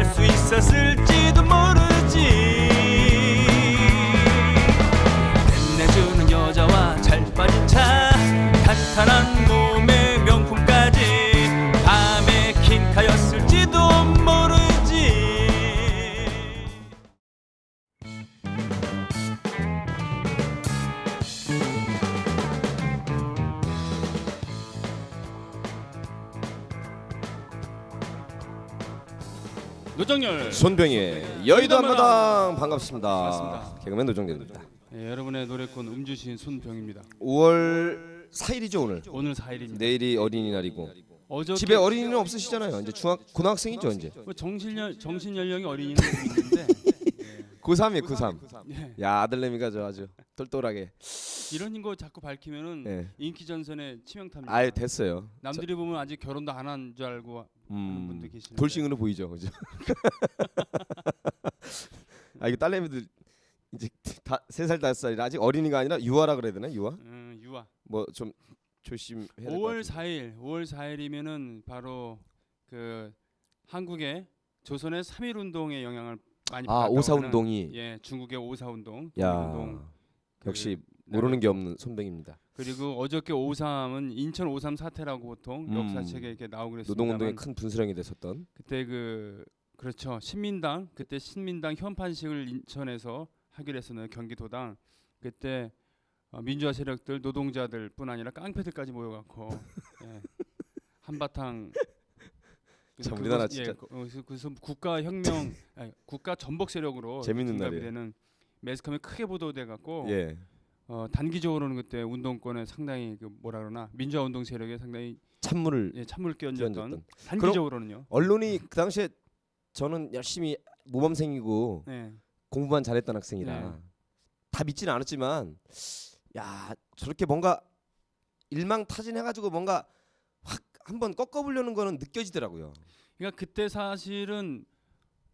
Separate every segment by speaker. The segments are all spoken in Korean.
Speaker 1: 수 있었을지도 모르지. 끝내주는 여자와 잘 빠진 차, 탄탄한 몸에 명품까지, 밤에 킹카였을지도 모르지.
Speaker 2: 노정열
Speaker 3: 손병의 여의도 한마당 반갑습니다.
Speaker 2: 반갑습니다.
Speaker 3: 개그맨 노정열입니다.
Speaker 2: 네, 여러분의 노래꾼 음주시인 손병입니다.
Speaker 3: 5월 4일이죠 오늘.
Speaker 2: 오늘 4일입니다.
Speaker 3: 내일이 어린이날이고
Speaker 2: 어저께
Speaker 3: 집에 어린이는 없으시잖아요. 이제 고등학생이죠 이제.
Speaker 2: 뭐 정신 연령이 어린이는 있는데
Speaker 3: 고3이에요 고3.
Speaker 2: 예.
Speaker 3: 야 아들내미가 저 아주 똘똘하게.
Speaker 2: 이런 거 자꾸 밝히면은
Speaker 3: 예.
Speaker 2: 인기 전선에 치명타입니다.
Speaker 3: 아예 됐어요.
Speaker 2: 남들이 보면 아직 결혼도 안 한 줄 알고 하는 분도 계시는데.
Speaker 3: 돌싱으로 보이죠, 그죠? 아 이거 딸내미들 이제 다 3살 5살이라 아직 어린이가 아니라 유아라 그래야 되나 유아?
Speaker 2: 유아.
Speaker 3: 뭐 좀 조심해야 될 것
Speaker 2: 5월
Speaker 3: 같아요.
Speaker 2: 4일 5월 4일이면은 바로 그 한국의 조선의 3.1 운동의 영향을 많이 받았다고
Speaker 3: 오사
Speaker 2: 하는,
Speaker 3: 운동이.
Speaker 2: 예, 중국의 오사 운동,
Speaker 3: 야
Speaker 2: 운동.
Speaker 3: 역시
Speaker 2: 네.
Speaker 3: 모르는 게 없는 손뱅입니다.
Speaker 2: 그리고 어저께 5.3은 인천 5.3 사태라고 보통 역사책에 이렇게 나오고 그랬습니다만
Speaker 3: 노동운동에 큰 분수령이 됐었던.
Speaker 2: 그때 그렇죠. 신민당 그때 신민당 현판식을 인천에서 하기로 했었는데 경기도당 그때 민주화 세력들 노동자들뿐 아니라 깡패들까지 모여갖고 예, 한바탕
Speaker 3: 참 우리나라 진짜
Speaker 2: 그래서 국가 혁명 국가 전복 세력으로
Speaker 3: 재밌는
Speaker 2: 등갑이
Speaker 3: 날이에요.
Speaker 2: 되는 매스컴에 크게 보도돼 갖고
Speaker 3: 예.
Speaker 2: 단기적으로는 그때 운동권에 상당히 그 뭐라 그러나 민주화 운동 세력에 상당히
Speaker 3: 찬물을
Speaker 2: 찬물 끼얹었던
Speaker 3: 끼얹었던.
Speaker 2: 단기적으로는요.
Speaker 3: 언론이 그 당시에 저는 열심히 모범생이고
Speaker 2: 네.
Speaker 3: 공부만 잘했던 학생이라
Speaker 2: 네.
Speaker 3: 다 믿지는 않았지만 야 저렇게 뭔가 일망타진해가지고 뭔가 확 한번 꺾어보려는 거는 느껴지더라고요.
Speaker 2: 그러니까 그때 사실은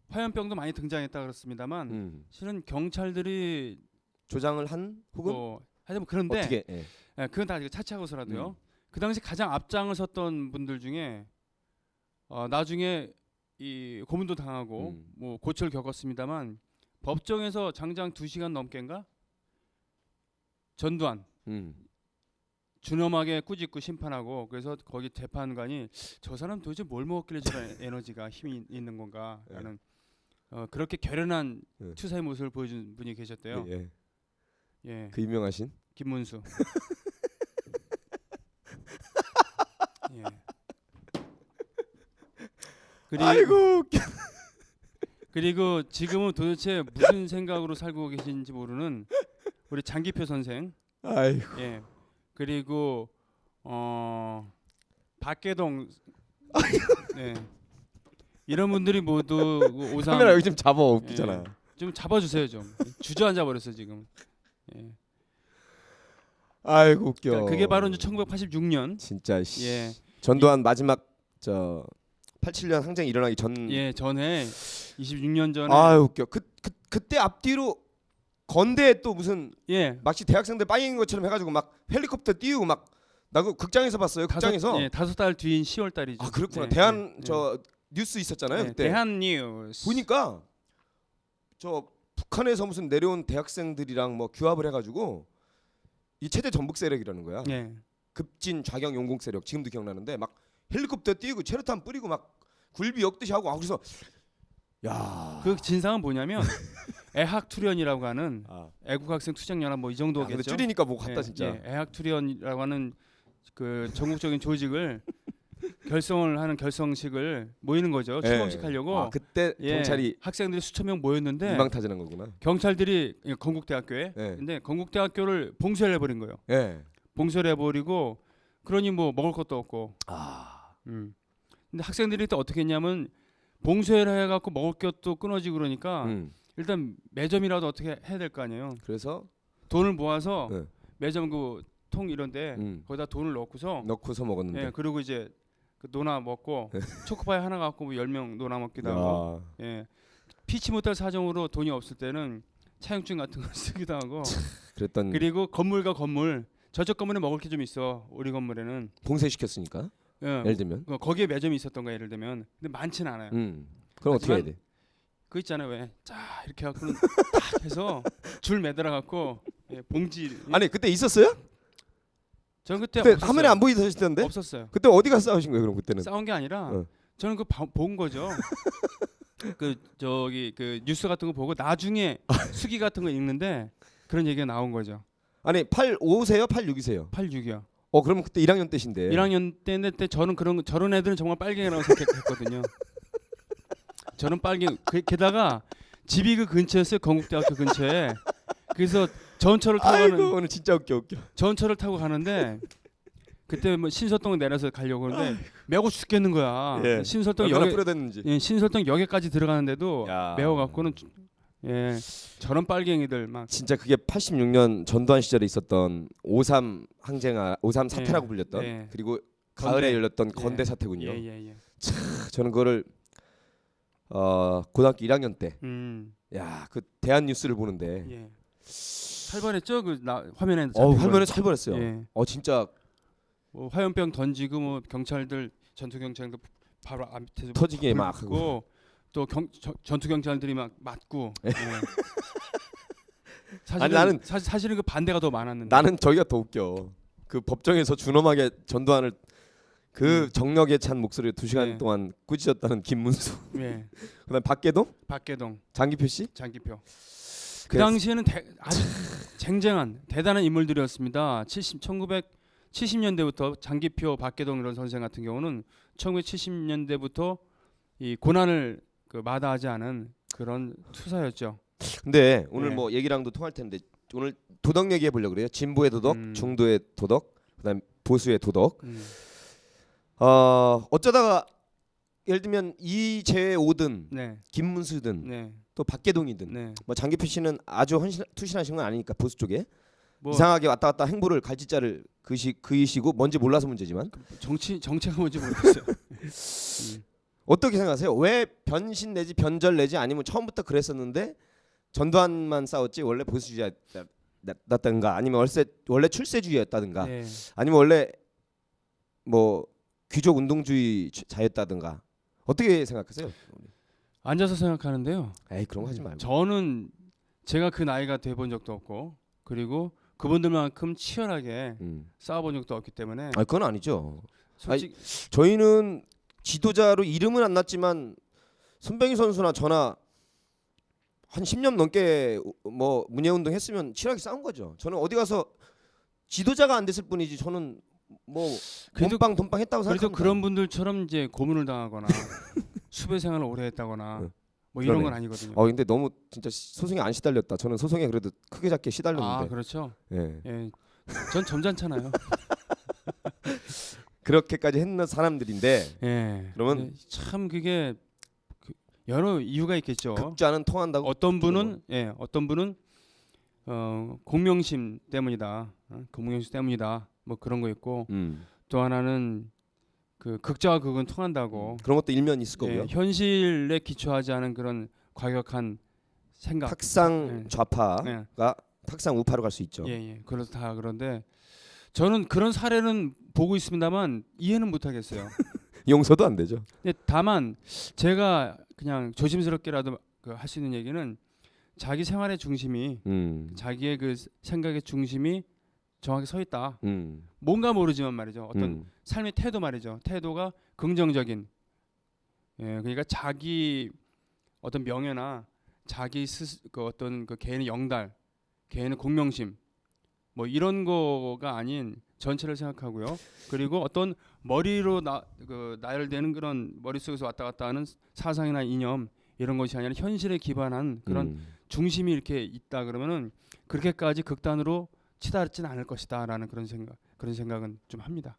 Speaker 2: 화염병도 많이 등장했다 그렇습니다만 실은 경찰들이
Speaker 3: 조장을 한 혹은
Speaker 2: 하여튼 그런데
Speaker 3: 어떻게? 예.
Speaker 2: 예, 그건 다 차치하고서라도요. 그 당시 가장 앞장을 섰던 분들 중에 나중에 이 고문도 당하고 뭐 고초를 겪었습니다만 법정에서 장장 2시간 넘게인가 전두환 준엄하게 꾸짖고 심판하고 그래서 거기 재판관이 저 사람 도대체 뭘 먹었길래 저런 에너지가 힘이 있는 건가라는 그렇게 결연한 투사의 모습을 보여준 분이 계셨대요.
Speaker 3: 예.
Speaker 2: 예.
Speaker 3: 그 유명하신
Speaker 2: 김문수. 예.
Speaker 3: 아이고.
Speaker 2: 그리고 지금은 도대체 무슨 생각으로 살고 계신지 모르는 우리 장기표 선생.
Speaker 3: 아이고.
Speaker 2: 예. 그리고 박계동. 네. 이런 분들이 모두 오삼.
Speaker 3: 카메라 여기 좀 잡아 웃기잖아.
Speaker 2: 예. 좀 잡아주세요 좀. 주저앉아 버렸어 지금. 예.
Speaker 3: 아이고 웃겨.
Speaker 2: 그러니까 그게 바로 이제 1986년.
Speaker 3: 진짜 씨.
Speaker 2: 예.
Speaker 3: 전두환 마지막 87년 항쟁이 일어나기 전.
Speaker 2: 예, 전에 26년 전에.
Speaker 3: 아 웃겨. 그때 앞뒤로 건대에 또 무슨 마치 대학생들 빠잉인 것처럼 해가지고 막 헬리콥터 띄우고 막 나 그 극장에서 봤어요. 극장에서.
Speaker 2: 5달 뒤인 10월 달이죠.
Speaker 3: 아 그렇구나. 대한 뉴스 있었잖아요. 그때.
Speaker 2: 대한 뉴스.
Speaker 3: 보니까 저 북한에서 무슨 내려온 대학생들이랑 뭐 규합을 해가지고 이 최대 전북 세력이라는 거야. 급진 좌경 용공 세력 지금도 기억나는데 막 헬리콥터 띄우고 체류탄 뿌리고 막 굴비 엮듯이 하고 그래서 야.
Speaker 2: 그 진상은 뭐냐면 애학투련이라고 하는 애국학생 투쟁연합 뭐 이 정도겠죠.
Speaker 3: 근데 줄이니까 뭐 같다 진짜.
Speaker 2: 애학투련이라고 하는 그 전국적인 조직을 결성을 하는 결성식을 모이는 거죠. 출범식 하려고.
Speaker 3: 그때 경찰이
Speaker 2: 학생들이 수천 명 모였는데
Speaker 3: 일망타진한 거구나.
Speaker 2: 경찰들이 건국대학교에 근데 건국대학교를 봉쇄를 해버린 거예요. 봉쇄를 해버리고 그러니 뭐 먹을 것도 없고. 근데 학생들이 또 어떻게 했냐면 봉쇄를 해갖고 먹을 것도 끊어지고 그러니까 일단 매점이라도 어떻게 해야 될 거 아니에요.
Speaker 3: 그래서
Speaker 2: 돈을 모아서 매점 그 통 이런데 거기다 돈을 넣고서
Speaker 3: 먹었는데.
Speaker 2: 그리고 이제 그 노나 먹고 초코파이 하나 갖고 뭐 10명 노나 먹기도 하고. 피치 못할 사정으로 돈이 없을 때는 차용증 같은 걸 쓰기도 하고.
Speaker 3: 그랬던.
Speaker 2: 그리고 건물과 건물 저쪽 건물에 먹을 게 좀 있어. 우리 건물에는
Speaker 3: 봉쇄시켰으니까. 예를 들면
Speaker 2: 거기에 매점이 있었던 거야 예를 들면. 근데 많지는 않아요.
Speaker 3: 그럼 어떻게 해야 돼?
Speaker 2: 그 있잖아요 왜? 자 이렇게 갖고는 딱 해서 줄 매달아 갖고 예, 봉지.
Speaker 3: 아니 그때 있었어요?
Speaker 2: 저는 그때
Speaker 3: 화면에 안 보이시던데?
Speaker 2: 없었어요.
Speaker 3: 그때 어디 가서 싸우신 거예요 그럼 그때는?
Speaker 2: 싸운 게 아니라 저는 본 거죠. 그 저기 그 뉴스 같은 거 보고 나중에 수기 같은 거 읽는데 그런 얘기가 나온 거죠.
Speaker 3: 아니 85세요? 86이세요?
Speaker 2: 86이요.
Speaker 3: 그러면 그때 1학년 때신데.
Speaker 2: 1학년 때인데 저는 저런 애들은 정말 빨갱이라고 생각했거든요. 저는 빨갱이. 게다가 집이 그 근처였어요. 건국대학교 근처에. 그래서 전철을 타고 가는.
Speaker 3: 아이고 오늘 진짜 웃겨.
Speaker 2: 전철을 타고 가는데 그때 뭐 신설동 내려서 가려고 하는데 매워 죽겠는 거야.
Speaker 3: 예.
Speaker 2: 신설동 역에까지 들어가는데도 매워 갖고는 예. 저런 빨갱이들 막
Speaker 3: 진짜 그게 86년 전두환 시절에 있었던 5.3 항쟁아 5.3 사태라고 불렸던 그리고 가을에 열렸던 건대 사태군요. 저는 그거를 고등학교 1학년 때 그 대한 뉴스를 보는데
Speaker 2: 살벌했죠. 그 화면에
Speaker 3: 화면에 살벌했어요.
Speaker 2: 예.
Speaker 3: 진짜
Speaker 2: 뭐 화염병 던지고 뭐 경찰들 전투 경찰들 바로 앞에서
Speaker 3: 터지게 막 하고
Speaker 2: 또 전투 경찰들이 막 맞고. 예. 사실은 그 반대가 더 많았는데.
Speaker 3: 나는 저기가 더 웃겨. 그 법정에서 준엄하게 전두환을 그 정력에 찬 목소리로 2시간 동안 꾸짖었다는 김문수. 그다음 박계동, 장기표 씨. 그
Speaker 2: 당시에는 아주 쟁쟁한 대단한 인물들이었습니다. 1970년대부터 장기표, 박계동 이런 선생 같은 경우는 1970년대부터 이 고난을 마다하지 않은 그런 투사였죠.
Speaker 3: 근데 오늘 뭐 얘기랑도 통할 텐데 오늘 도덕 얘기해 보려고 그래요. 진보의 도덕, 중도의 도덕, 그다음 보수의 도덕. 어쩌다가 예를 들면 이재호든 김문수든 또 박계동이든 뭐 장기표 씨는 아주 투신하신 건 아니니까 보수 쪽에 뭐 이상하게 왔다 갔다 행보를 갈짓자를 그이시고 뭔지 몰라서 문제지만
Speaker 2: 정체가 뭔지 모르겠어요.
Speaker 3: 어떻게 생각하세요? 왜 변신 내지 변절 내지 아니면 처음부터 그랬었는데 전두환만 싸웠지 원래 보수주의였다든가 아니면 원래 출세주의였다든가 아니면 원래 뭐 귀족 운동주의자였다든가 어떻게 생각하세요?
Speaker 2: 앉아서 생각하는데요.
Speaker 3: 에이 그런 거 하지 말고.
Speaker 2: 저는 제가 그 나이가 돼본 적도 없고 그리고 그분들만큼 치열하게 싸워본 적도 없기 때문에.
Speaker 3: 그건 아니죠. 솔직히 저희는 지도자로 이름은 안 났지만 손병희 선수나 저나 한 10년 넘게 뭐 문예운동 했으면 치열하게 싸운 거죠. 저는 어디 가서 지도자가 안 됐을 뿐이지 저는 뭐 몸빵 돈빵 했다고 생각합니다.
Speaker 2: 그래도 그런 분들처럼 이제 고문을 당하거나 수배 생활을 오래 했다거나 뭐 이런 건 아니거든요.
Speaker 3: 근데 너무 진짜 소송에 안 시달렸다. 저는 소송에 그래도 크게 작게 시달렸는데.
Speaker 2: 그렇죠.
Speaker 3: 예.
Speaker 2: 전 점잖잖아요.
Speaker 3: 그렇게까지 했는 사람들인데. 그러면
Speaker 2: 참 그게 여러 이유가 있겠죠.
Speaker 3: 극자는 통한다고.
Speaker 2: 어떤 분은 공명심 때문이다. 공명심 때문이다. 뭐 그런 거 있고 또 하나는 그 극자와 극은 통한다고.
Speaker 3: 그런 것도 일면 있을 거고요.
Speaker 2: 현실에 기초하지 않은 그런 과격한 생각.
Speaker 3: 탁상 좌파가 탁상 우파로 갈 수 있죠.
Speaker 2: 그렇다. 그런데 저는 그런 사례는 보고 있습니다만 이해는 못 하겠어요.
Speaker 3: 용서도 안 되죠.
Speaker 2: 다만 제가 그냥 조심스럽게라도 할 수 있는 얘기는 자기 생활의 중심이 자기의 그 생각의 중심이 정확히 서 있다. 뭔가 모르지만 말이죠. 어떤 삶의 태도 말이죠. 태도가 긍정적인. 그러니까 자기 어떤 명예나 자기 어떤 그 개인의 영달, 개인의 공명심 뭐 이런 거가 아닌 전체를 생각하고요. 그리고 어떤 머리로 나열되는 그런 머릿속에서 왔다 갔다 하는 사상이나 이념 이런 것이 아니라 현실에 기반한 그런 중심이 이렇게 있다 그러면은 그렇게까지 극단으로 치달지는 않을 것이다라는 그런 생각은 좀 합니다.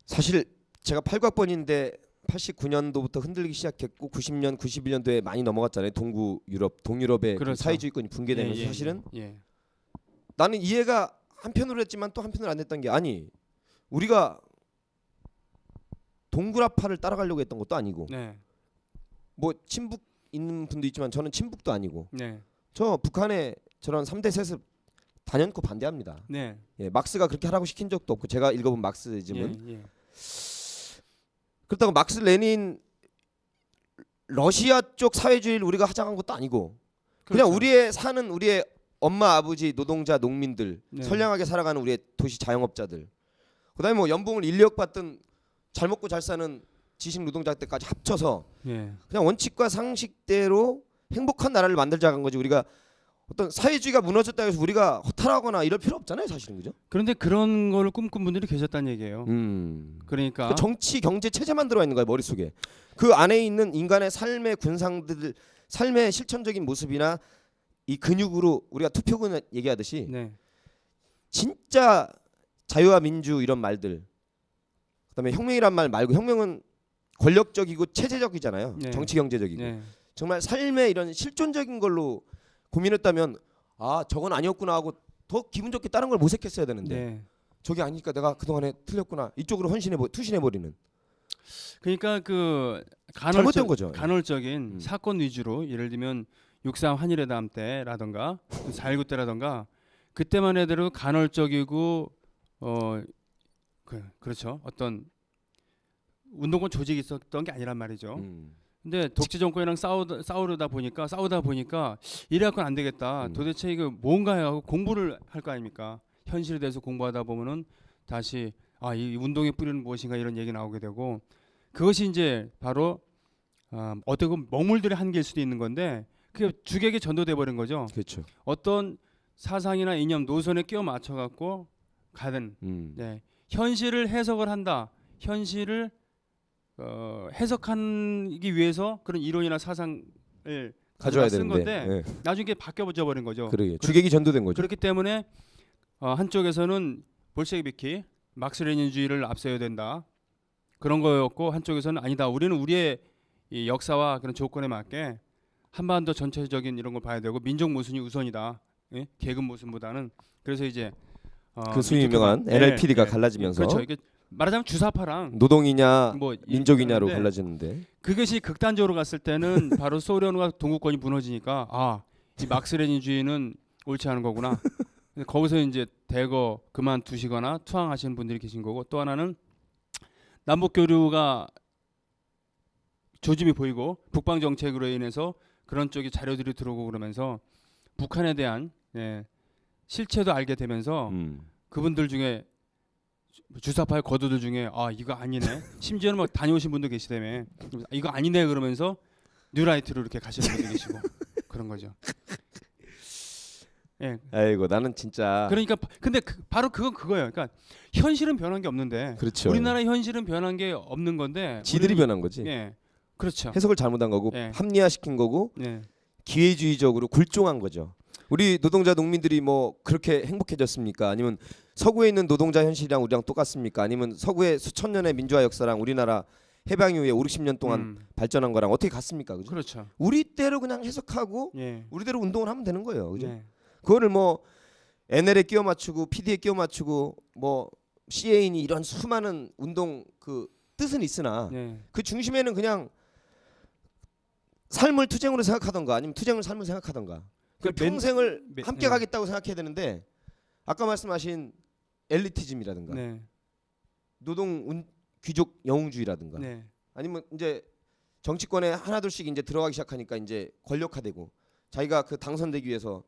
Speaker 3: 사실 제가 8학번인데 89년도부터 흔들리기 시작했고 90년, 91년도에 많이 넘어갔잖아요. 동유럽의
Speaker 2: 그렇죠.
Speaker 3: 사회주의권이 붕괴되면서 사실은 나는 이해가 한편으로 했지만 또 한편으로 안 했던 게 우리가 동구라파를 따라가려고 했던 것도 아니고 뭐 친북 있는 분도 있지만 저는 친북도 아니고 저 북한의 저런 3대 세습 단연코 반대합니다. 막스가 그렇게 하라고 시킨 적도 없고 제가 읽어본 막스즘은 그렇다고 막스 레닌 러시아 쪽 사회주의를 우리가 하장한 것도 아니고 그냥
Speaker 2: 그렇죠.
Speaker 3: 우리의 사는 우리의 엄마 아버지 노동자 농민들
Speaker 2: 네.
Speaker 3: 선량하게 살아가는 우리의 도시 자영업자들 그다음에 뭐 연봉을 1억 받든 잘 먹고 잘 사는 지식 노동자 때까지 합쳐서
Speaker 2: 예.
Speaker 3: 그냥 원칙과 상식대로 행복한 나라를 만들자는 거지 우리가 어떤 사회주의가 무너졌다 해서 우리가 허탈하거나 이럴 필요 없잖아요 사실은 그죠?
Speaker 2: 그런데 그런 거를 꿈꾼 분들이 계셨다는 얘기예요. 그러니까
Speaker 3: 그 정치 경제 체제만 들어가 있는 거예요 머릿속에. 그 안에 있는 인간의 삶의 군상들 삶의 실천적인 모습이나 이 근육으로 우리가 투표군 얘기하듯이
Speaker 2: 네.
Speaker 3: 진짜 자유와 민주 이런 말들 그다음에 혁명이란 말 말고 혁명은 권력적이고 체제적이잖아요.
Speaker 2: 네.
Speaker 3: 정치 경제적이고
Speaker 2: 네.
Speaker 3: 정말 삶의 이런 실존적인 걸로 고민했다면 아 저건 아니었구나 하고 더 기분 좋게 다른 걸 모색했어야 되는데
Speaker 2: 네.
Speaker 3: 저게 아니니까 내가 그동안에 틀렸구나 이쪽으로 투신해버리는
Speaker 2: 그러니까 그
Speaker 3: 잘못된 거죠.
Speaker 2: 간헐적인 사건 위주로 예를 들면 6.3 한일회담 때라던가 4.19 때라던가 그때만 해도 간헐적이고 그렇죠. 어떤 운동권 조직이 있었던 게 아니란 말이죠. 근데 독재 정권이랑 싸우다 보니까 이래갖고는 안 되겠다. 도대체 이거 뭔가 하고 공부를 할 거 아닙니까? 현실에 대해서 공부하다 보면은 다시 이 운동의 뿌리는 무엇인가 이런 얘기 나오게 되고 그것이 이제 바로 어떻게 보면 먹물들의 한계일 수도 있는 건데 그게 주객에 전도돼 버린 거죠.
Speaker 3: 그렇죠.
Speaker 2: 어떤 사상이나 이념 노선에 끼워 맞춰 갖고 가든 네. 현실을 해석을 한다. 현실을 해석하기 위해서 그런 이론이나 사상을
Speaker 3: 가져와야
Speaker 2: 쓴
Speaker 3: 되는데
Speaker 2: 건데 네. 나중에 바뀌어져 버린 거죠.
Speaker 3: 그러게 주객이 전도된 거죠.
Speaker 2: 그렇기 때문에 한쪽에서는 볼셰비키 막스 레닌주의를 앞세워야 된다 그런 거였고 한쪽에서는 아니다. 우리는 우리의 이 역사와 그런 조건에 맞게 한반도 전체적인 이런 걸 봐야 되고 민족 모순이 우선이다. 예? 계급 모순보다는 그래서 이제
Speaker 3: 그 소위 유명한 NLPD가 갈라지면서
Speaker 2: 그렇죠. 이게 말하자면 주사파랑
Speaker 3: 노동이냐
Speaker 2: 뭐
Speaker 3: 민족이냐로 갈라지는데
Speaker 2: 그것이 극단적으로 갔을 때는 바로 소련과 동구권이 무너지니까 이 막스 레닌주의는 옳지 않은 거구나. 거기서 이제 대거 그만두시거나 투항하시는 분들이 계신 거고 또 하나는 남북 교류가 조짐이 보이고 북방 정책으로 인해서 그런 쪽에 자료들이 들어오고 그러면서 북한에 대한 실체도 알게 되면서 그분들 중에 주사파의 거두들 중에 이거 아니네. 심지어는 막 다녀오신 분도 계시다며 이거 아니네 그러면서 뉴라이트로 이렇게 가시는 분도 계시고 그런 거죠. 예.
Speaker 3: 아이고 나는 진짜
Speaker 2: 그러니까 근데 바로 그거예요. 그러니까 현실은 변한 게 없는데
Speaker 3: 그렇죠.
Speaker 2: 우리나라 현실은 변한 게 없는 건데
Speaker 3: 지들이 변한 거지.
Speaker 2: 예. 그렇죠.
Speaker 3: 해석을 잘못한 거고 합리화시킨 거고 기회주의적으로 굴종한 거죠. 우리 노동자 농민들이 뭐 그렇게 행복해졌습니까? 아니면 서구에 있는 노동자 현실이랑 우리랑 똑같습니까? 아니면 서구의 수천 년의 민주화 역사랑 우리나라 해방 이후에 50년 동안 발전한 거랑 어떻게 같습니까? 그죠?
Speaker 2: 그렇죠.
Speaker 3: 우리대로 그냥 해석하고
Speaker 2: 예.
Speaker 3: 우리대로 운동을 하면 되는 거예요. 그죠?
Speaker 2: 예.
Speaker 3: 그거를 뭐 NL에 끼워 맞추고 PD에 끼워 맞추고 뭐 CA인이 이런 수많은 운동 그 뜻은 있으나 그 중심에는 그냥 삶을 투쟁으로 생각하던가 아니면 투쟁을 삶을 생각하던가 그 평생을 함께 가겠다고 생각해야 되는데 아까 말씀하신 엘리티즘이라든가 노동 귀족 영웅주의라든가 아니면 이제 정치권에 하나둘씩 이제 들어가기 시작하니까 이제 권력화되고 자기가 그 당선되기 위해서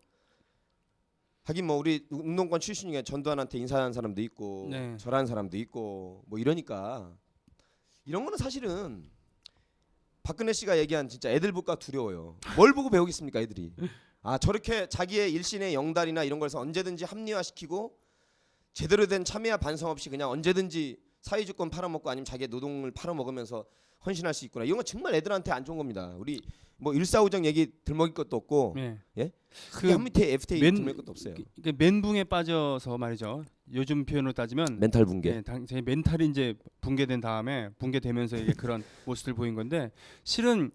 Speaker 3: 하긴 뭐 우리 운동권 출신 중에 전두환한테 인사하는 사람도 있고 절하는 사람도 있고 뭐 이러니까 이런 거는 사실은 박근혜 씨가 얘기한 진짜 애들 볼까 두려워요. 뭘 보고 배우겠습니까 애들이. 저렇게 자기의 일신의 영달이나 이런 걸서 언제든지 합리화시키고 제대로 된 참여와 반성 없이 그냥 언제든지 사회주권 팔아먹고 아니면 자기의 노동을 팔아먹으면서 헌신할 수 있구나. 이런 건 정말 애들한테 안 좋은 겁니다. 우리 뭐 일사후정 얘기 들먹일 것도 없고 예? 그 한 밑에 FTA 들먹일 것도 없어요.
Speaker 2: 그 멘붕에 빠져서 말이죠. 요즘 표현으로 따지면
Speaker 3: 멘탈 붕괴.
Speaker 2: 제 멘탈이 이제 붕괴된 다음에 붕괴되면서 이게 그런 모습들 보인 건데 실은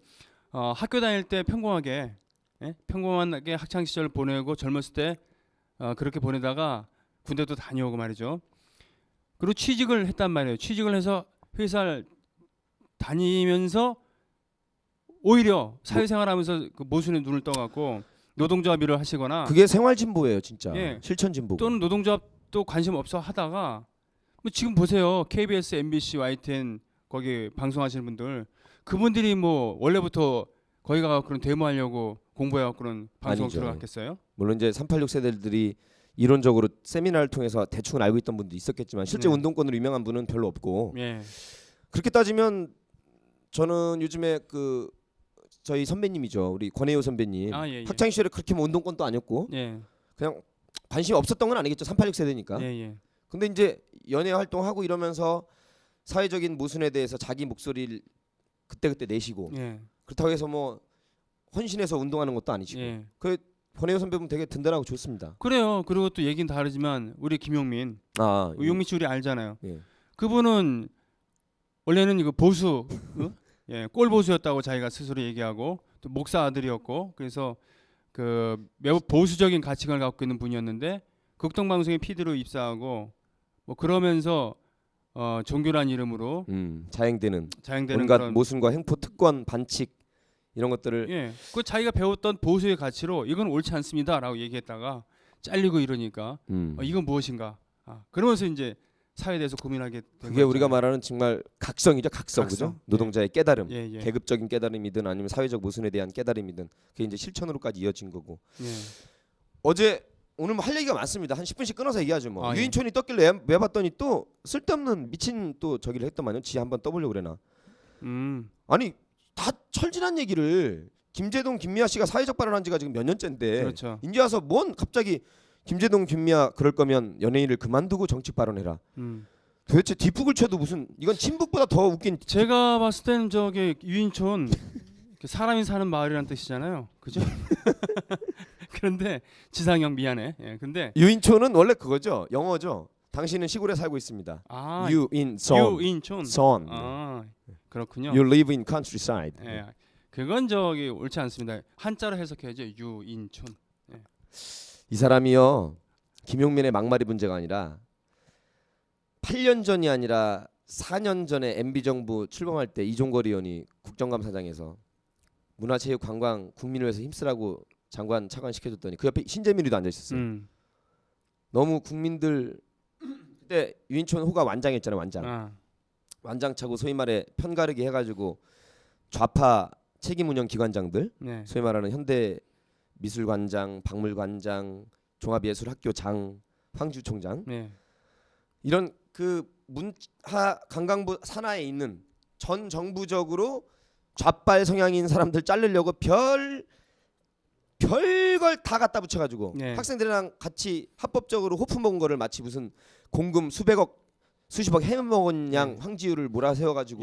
Speaker 2: 학교 다닐 때 평범하게 학창 시절을 보내고 젊었을 때 그렇게 보내다가 군대도 다녀오고 말이죠. 그리고 취직을 했단 말이에요. 취직을 해서 회사를 다니면서 오히려 사회생활하면서 그 모순에 눈을 떠갖고 노동조합 일을 하시거나
Speaker 3: 그게 생활 진보예요, 진짜. 실천 진보.
Speaker 2: 또는 노동조합도 관심 없어 하다가 뭐 지금 보세요. KBS, MBC, YTN 거기 방송하시는 분들 그분들이 뭐 원래부터 거기 가서 그런 데모하려고 공부해갖고 그런 방송 들어갔겠어요?
Speaker 3: 물론 이제 386 세대들이 이론적으로 세미나를 통해서 대충 알고 있던 분도 있었겠지만 실제 운동권으로 유명한 분은 별로 없고 그렇게 따지면 저는 요즘에 그 저희 선배님이죠. 우리 권혜요 선배님 학창 시절에 그렇게 뭐 운동권도 아니었고 그냥 관심이 없었던 건 아니겠죠. 386 세대니까. 근데 이제 연예 활동하고 이러면서 사회적인 모순에 대해서 자기 목소리를 그때 내시고 그렇다고 해서 뭐 헌신해서 운동하는 것도 아니시고 그 권혜요 선배분 되게 든든하고 좋습니다.
Speaker 2: 그래요. 그리고 또 얘기는 다르지만 우리 김용민, 용민 씨 우리 알잖아요. 그분은 원래는 이거 보수, 꼴 보수였다고 자기가 스스로 얘기하고 또 목사 아들이었고 그래서 그 매우 보수적인 가치관을 갖고 있는 분이었는데 극동방송에 PD로 입사하고 뭐 그러면서 종교란 이름으로
Speaker 3: 자행되는 온갖
Speaker 2: 그런
Speaker 3: 모순과 횡포, 특권, 반칙 이런 것들을
Speaker 2: 그 자기가 배웠던 보수의 가치로 이건 옳지 않습니다라고 얘기했다가 잘리고 이러니까 이건 무엇인가? 그러면서 이제 사회에 대해서 고민하게 된
Speaker 3: 그게 우리가 말하는 정말 각성이죠, 각성. 그죠? 노동자의 깨달음,
Speaker 2: 예.
Speaker 3: 계급적인 깨달음이든 아니면 사회적 모순에 대한 깨달음이든 그게 이제 실천으로까지 이어진 거고. 오늘 뭐 할 얘기가 많습니다. 한 10분씩 끊어서 얘기하죠 뭐. 유인촌이 떴길래 왜 봤더니 또 쓸데없는 미친 또 저기를 했더만요. 지 한번 떠보려고 그래나. 아니 다 철진한 얘기를 김제동, 김미아 씨가 사회적 발언한 지가 지금 몇 년째인데
Speaker 2: 그렇죠.
Speaker 3: 이제 와서 뭔 갑자기 김제동, 김미아 그럴 거면 연예인을 그만두고 정치 발언해라. 도대체 뒷북을 쳐도 무슨 이건 친북보다 더 웃긴.
Speaker 2: 제가 봤을 때는 저기 유인촌 사람이 사는 마을이란 뜻이잖아요. 그죠? 그런데 지상형 미안해. 근데
Speaker 3: 유인촌은 원래 그거죠. 영어죠. 당신은 시골에 살고 있습니다. 유인촌.
Speaker 2: 유인촌.
Speaker 3: son.
Speaker 2: 그렇군요.
Speaker 3: You live in countryside.
Speaker 2: 그건 저기 옳지 않습니다. 한자로 해석해야죠. 유인촌.
Speaker 3: 이 사람이요. 김용민의 막말이 문제가 아니라 8년 전이 아니라 4년 전에 MB 정부 출범할 때 이종걸 의원이 국정감사장에서 문화체육관광 국민을 위해서 힘쓰라고 장관 차관 시켜줬더니 그 옆에 신재민이도 앉아 있었어요. 너무 국민들 그때 유인촌 호가 완장이었잖아요. 완장 차고 소위 말해 편가르기 해가지고 좌파 책임 운영 기관장들 소위 말하는 현대 미술관장, 박물관장, 종합예술학교장, 황주총장 이런 그 문화 관광부 산하에 있는 전 정부적으로 좌빨 성향인 사람들 자르려고 별걸 다 갖다 붙여가지고 학생들이랑 같이 합법적으로 호프 먹은 거를 마치 무슨 공금 수백억 수십억 해먹은 양 황지우를 몰아세워가지고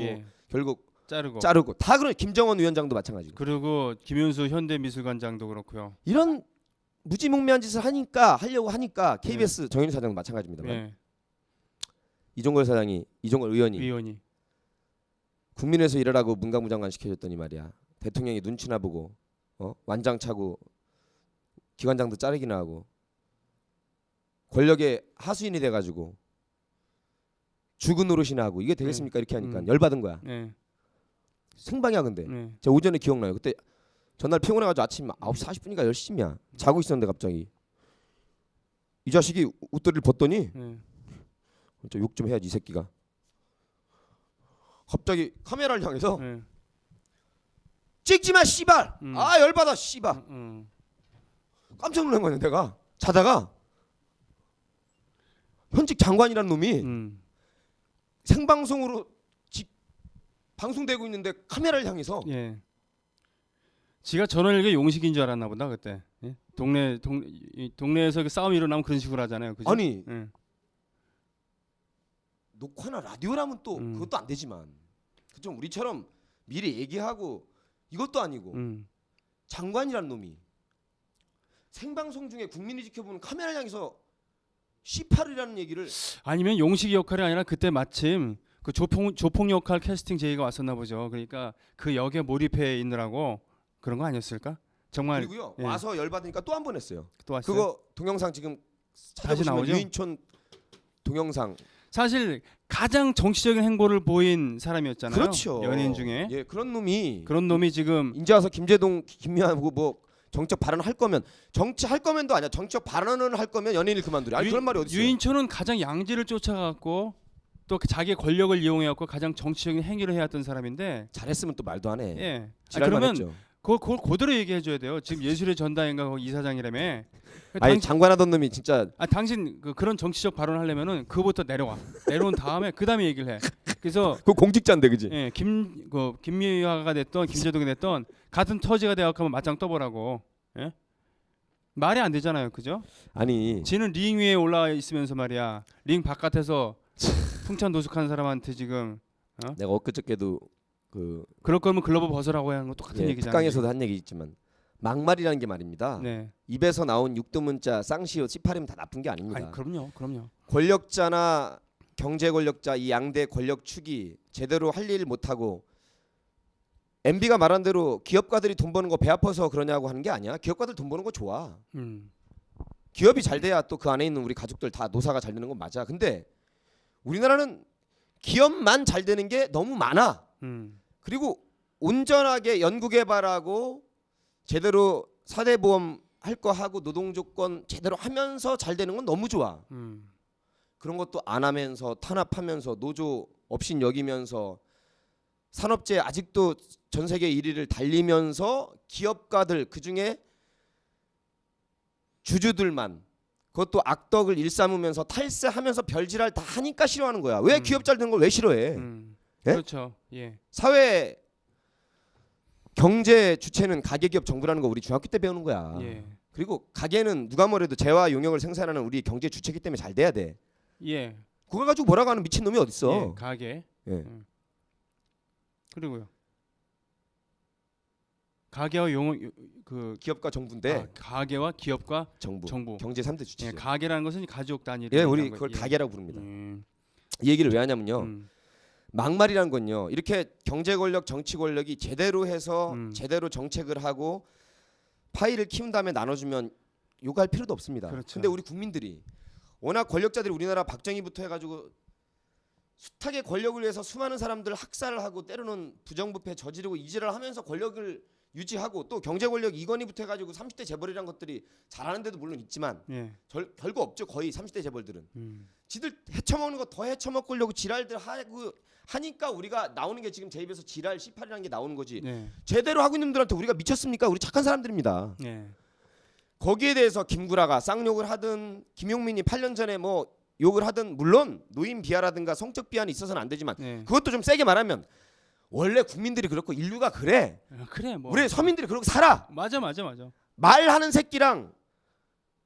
Speaker 3: 결국 자르고 다 그런 김정은 위원장도 마찬가지고
Speaker 2: 그리고 김윤수 현대미술관장도 그렇고요.
Speaker 3: 이런 무지몽매한 짓을 하려고 하니까 KBS 정윤희 사장도 마찬가지입니다. 이종걸 의원이 국민에서 일하라고 문광부 장관 시켜줬더니 말이야 대통령이 눈치나 보고 완장 차고 기관장도 자르기나 하고 권력의 하수인이 돼가지고 죽은 노릇이나 하고 이게 되겠습니까? 이렇게 하니까 열받은 거야. 생방이야 근데 제가 오전에 기억나요. 그때 전날 피곤해가지고 아침 9시 40분인가 10시쯤이야. 자고 있었는데 갑자기 이 자식이 옷들을 벗더니 욕 좀 해야지 이 새끼가 갑자기 카메라를 향해서 찍지마 씨발 열받아 씨발 깜짝 놀란 거야. 내가 자다가 현직 장관이라는 놈이 생방송으로 방송되고 있는데 카메라를 향해서
Speaker 2: 지가 전원일계 용식인 줄 알았나 보다 그때. 동네에서 싸움이 일어나면 그런 식으로 하잖아요. 그죠?
Speaker 3: 아니 녹화나 라디오라면 또 그것도 안 되지만 좀 우리처럼 미리 얘기하고 이것도 아니고 장관이란 놈이 생방송 중에 국민이 지켜보는 카메라를 향해서 C8이라는 얘기를
Speaker 2: 아니면 용식이 역할이 아니라 그때 마침 그 조폭 역할 캐스팅 제의가 왔었나 보죠. 그러니까 그 역에 몰입해 있느라고 그런 거 아니었을까? 정말
Speaker 3: 그리고요 와서 열받으니까 또 한 번 했어요.
Speaker 2: 또 왔어요?
Speaker 3: 그거 동영상 지금
Speaker 2: 다시 나오죠?
Speaker 3: 유인촌 동영상
Speaker 2: 사실 가장 정치적인 행보를 보인 사람이었잖아요.
Speaker 3: 그렇죠.
Speaker 2: 연예인 중에
Speaker 3: 그런 놈이
Speaker 2: 지금
Speaker 3: 이제 와서 김제동, 김미아하고 뭐 정책 발언 할 거면 정치할 거면도 아니야. 정책 발언을 할 거면 연예인을 그만두래. 아니 그런 말이 어디 있어요?
Speaker 2: 유인촌은 가장 양지를 쫓아갔고 또 자기의 권력을 이용해갖고 가장 정치적인 행위를 해왔던 사람인데
Speaker 3: 잘했으면 또 말도 안 해.
Speaker 2: 예.
Speaker 3: 그러면
Speaker 2: 그걸 그대로 얘기해줘야 돼요. 지금 예술의 전당인가 거기 이사장이라며.
Speaker 3: 아니 장관하던 놈이 진짜.
Speaker 2: 당신 그런 정치적 발언을 하려면은 그부터 내려와. 내려온 다음에 그 다음에 얘기를 해. 그래서
Speaker 3: 그 공직자인데 그지?
Speaker 2: 예, 김미화가 됐던 김재동이 됐던 같은 처지가 되어가면 맞짱 떠보라고. 예? 말이 안 되잖아요, 그죠?
Speaker 3: 아니.
Speaker 2: 지는 링 위에 올라와 있으면서 말이야. 링 바깥에서 풍찬 노숙하는 사람한테 지금.
Speaker 3: 내가 엊그저께도
Speaker 2: 그럴 거면 글러브 벗으라고 하는 거 똑같은 얘기잖아요.
Speaker 3: 특강에서도 한 얘기 있지만 막말이라는 게 말입니다.
Speaker 2: 네.
Speaker 3: 입에서 나온 육두문자 쌍시옷 씨팔이면 다 나쁜 게 아닙니다.
Speaker 2: 아니, 그럼요.
Speaker 3: 권력자나 경제 권력자 이 양대 권력 축이 제대로 할 일 못하고 MB가 말한 대로 기업가들이 돈 버는 거 배 아파서 그러냐고 하는 게 아니야. 기업가들 돈 버는 거 좋아. 기업이 잘 돼야 또 그 안에 있는 우리 가족들 다 노사가 잘 되는 건 맞아. 근데 우리나라는 기업만 잘 되는 게 너무 많아. 그리고 온전하게 연구개발하고 제대로 사대보험 할 거 하고 노동조건 제대로 하면서 잘 되는 건 너무 좋아. 그런 것도 안 하면서 탄압하면서 노조 업신 여기면서 산업재 아직도 전 세계 1위를 달리면서 기업가들 그중에 주주들만 그것도 악덕을 일삼으면서 탈세하면서 별지랄 다 하니까 싫어하는 거야. 왜 기업 잘 되는 걸 왜 싫어해? 예?
Speaker 2: 그렇죠. 예.
Speaker 3: 사회 경제 주체는 가계기업 정부라는 거 우리 중학교 때 배우는 거야.
Speaker 2: 예.
Speaker 3: 그리고 가게는 누가 뭐래도 재화 용역을 생산하는 우리 경제 주체이기 때문에 잘 돼야 돼.
Speaker 2: 예.
Speaker 3: 그걸 가지고 뭐라고 하는 미친 놈이 어딨어?
Speaker 2: 예. 가게.
Speaker 3: 예.
Speaker 2: 그리고요. 가게와 용역
Speaker 3: 기업과 정부인데
Speaker 2: 가게와 기업과
Speaker 3: 정부. 경제 3대 주체죠.
Speaker 2: 예, 가게라는 것은 가족 단위로.
Speaker 3: 예, 우리 그걸 가게라고 부릅니다. 이 얘기를 왜 하냐면요. 막말이란 건요. 이렇게 경제 권력, 정치 권력이 제대로 해서 제대로 정책을 하고 파이를 키운 다음에 나눠주면 욕할 필요도 없습니다.
Speaker 2: 그렇죠.
Speaker 3: 근데 우리 국민들이 워낙 권력자들이 우리나라 박정희부터 해가지고 숱하게 권력을 위해서 수많은 사람들 학살을 하고 때로는 부정부패 저지르고 이질을 하면서 권력을 유지하고 또 경제 권력 이건희부터 해가지고 30대 재벌이란 것들이 잘하는 데도 물론 있지만
Speaker 2: 예.
Speaker 3: 별거 없죠. 거의 30대 재벌들은 지들 헤쳐먹는 거 더 헤쳐먹으려고 지랄들 하고 하니까 우리가 나오는 게 지금 제 입에서 지랄 C8이라는 게 나오는 거지.
Speaker 2: 네.
Speaker 3: 제대로 하고 있는 분들한테 우리가 미쳤습니까? 우리 착한 사람들입니다.
Speaker 2: 네.
Speaker 3: 거기에 대해서 김구라가 쌍욕을 하든 김용민이 8년 전에 뭐 욕을 하든 물론 노인 비하라든가 성적 비하는 있어서는 안 되지만
Speaker 2: 네.
Speaker 3: 그것도 좀 세게 말하면 원래 국민들이 그렇고 인류가 그래.
Speaker 2: 그래 뭐.
Speaker 3: 우리 서민들이 그러고 살아.
Speaker 2: 맞아.
Speaker 3: 말하는 새끼랑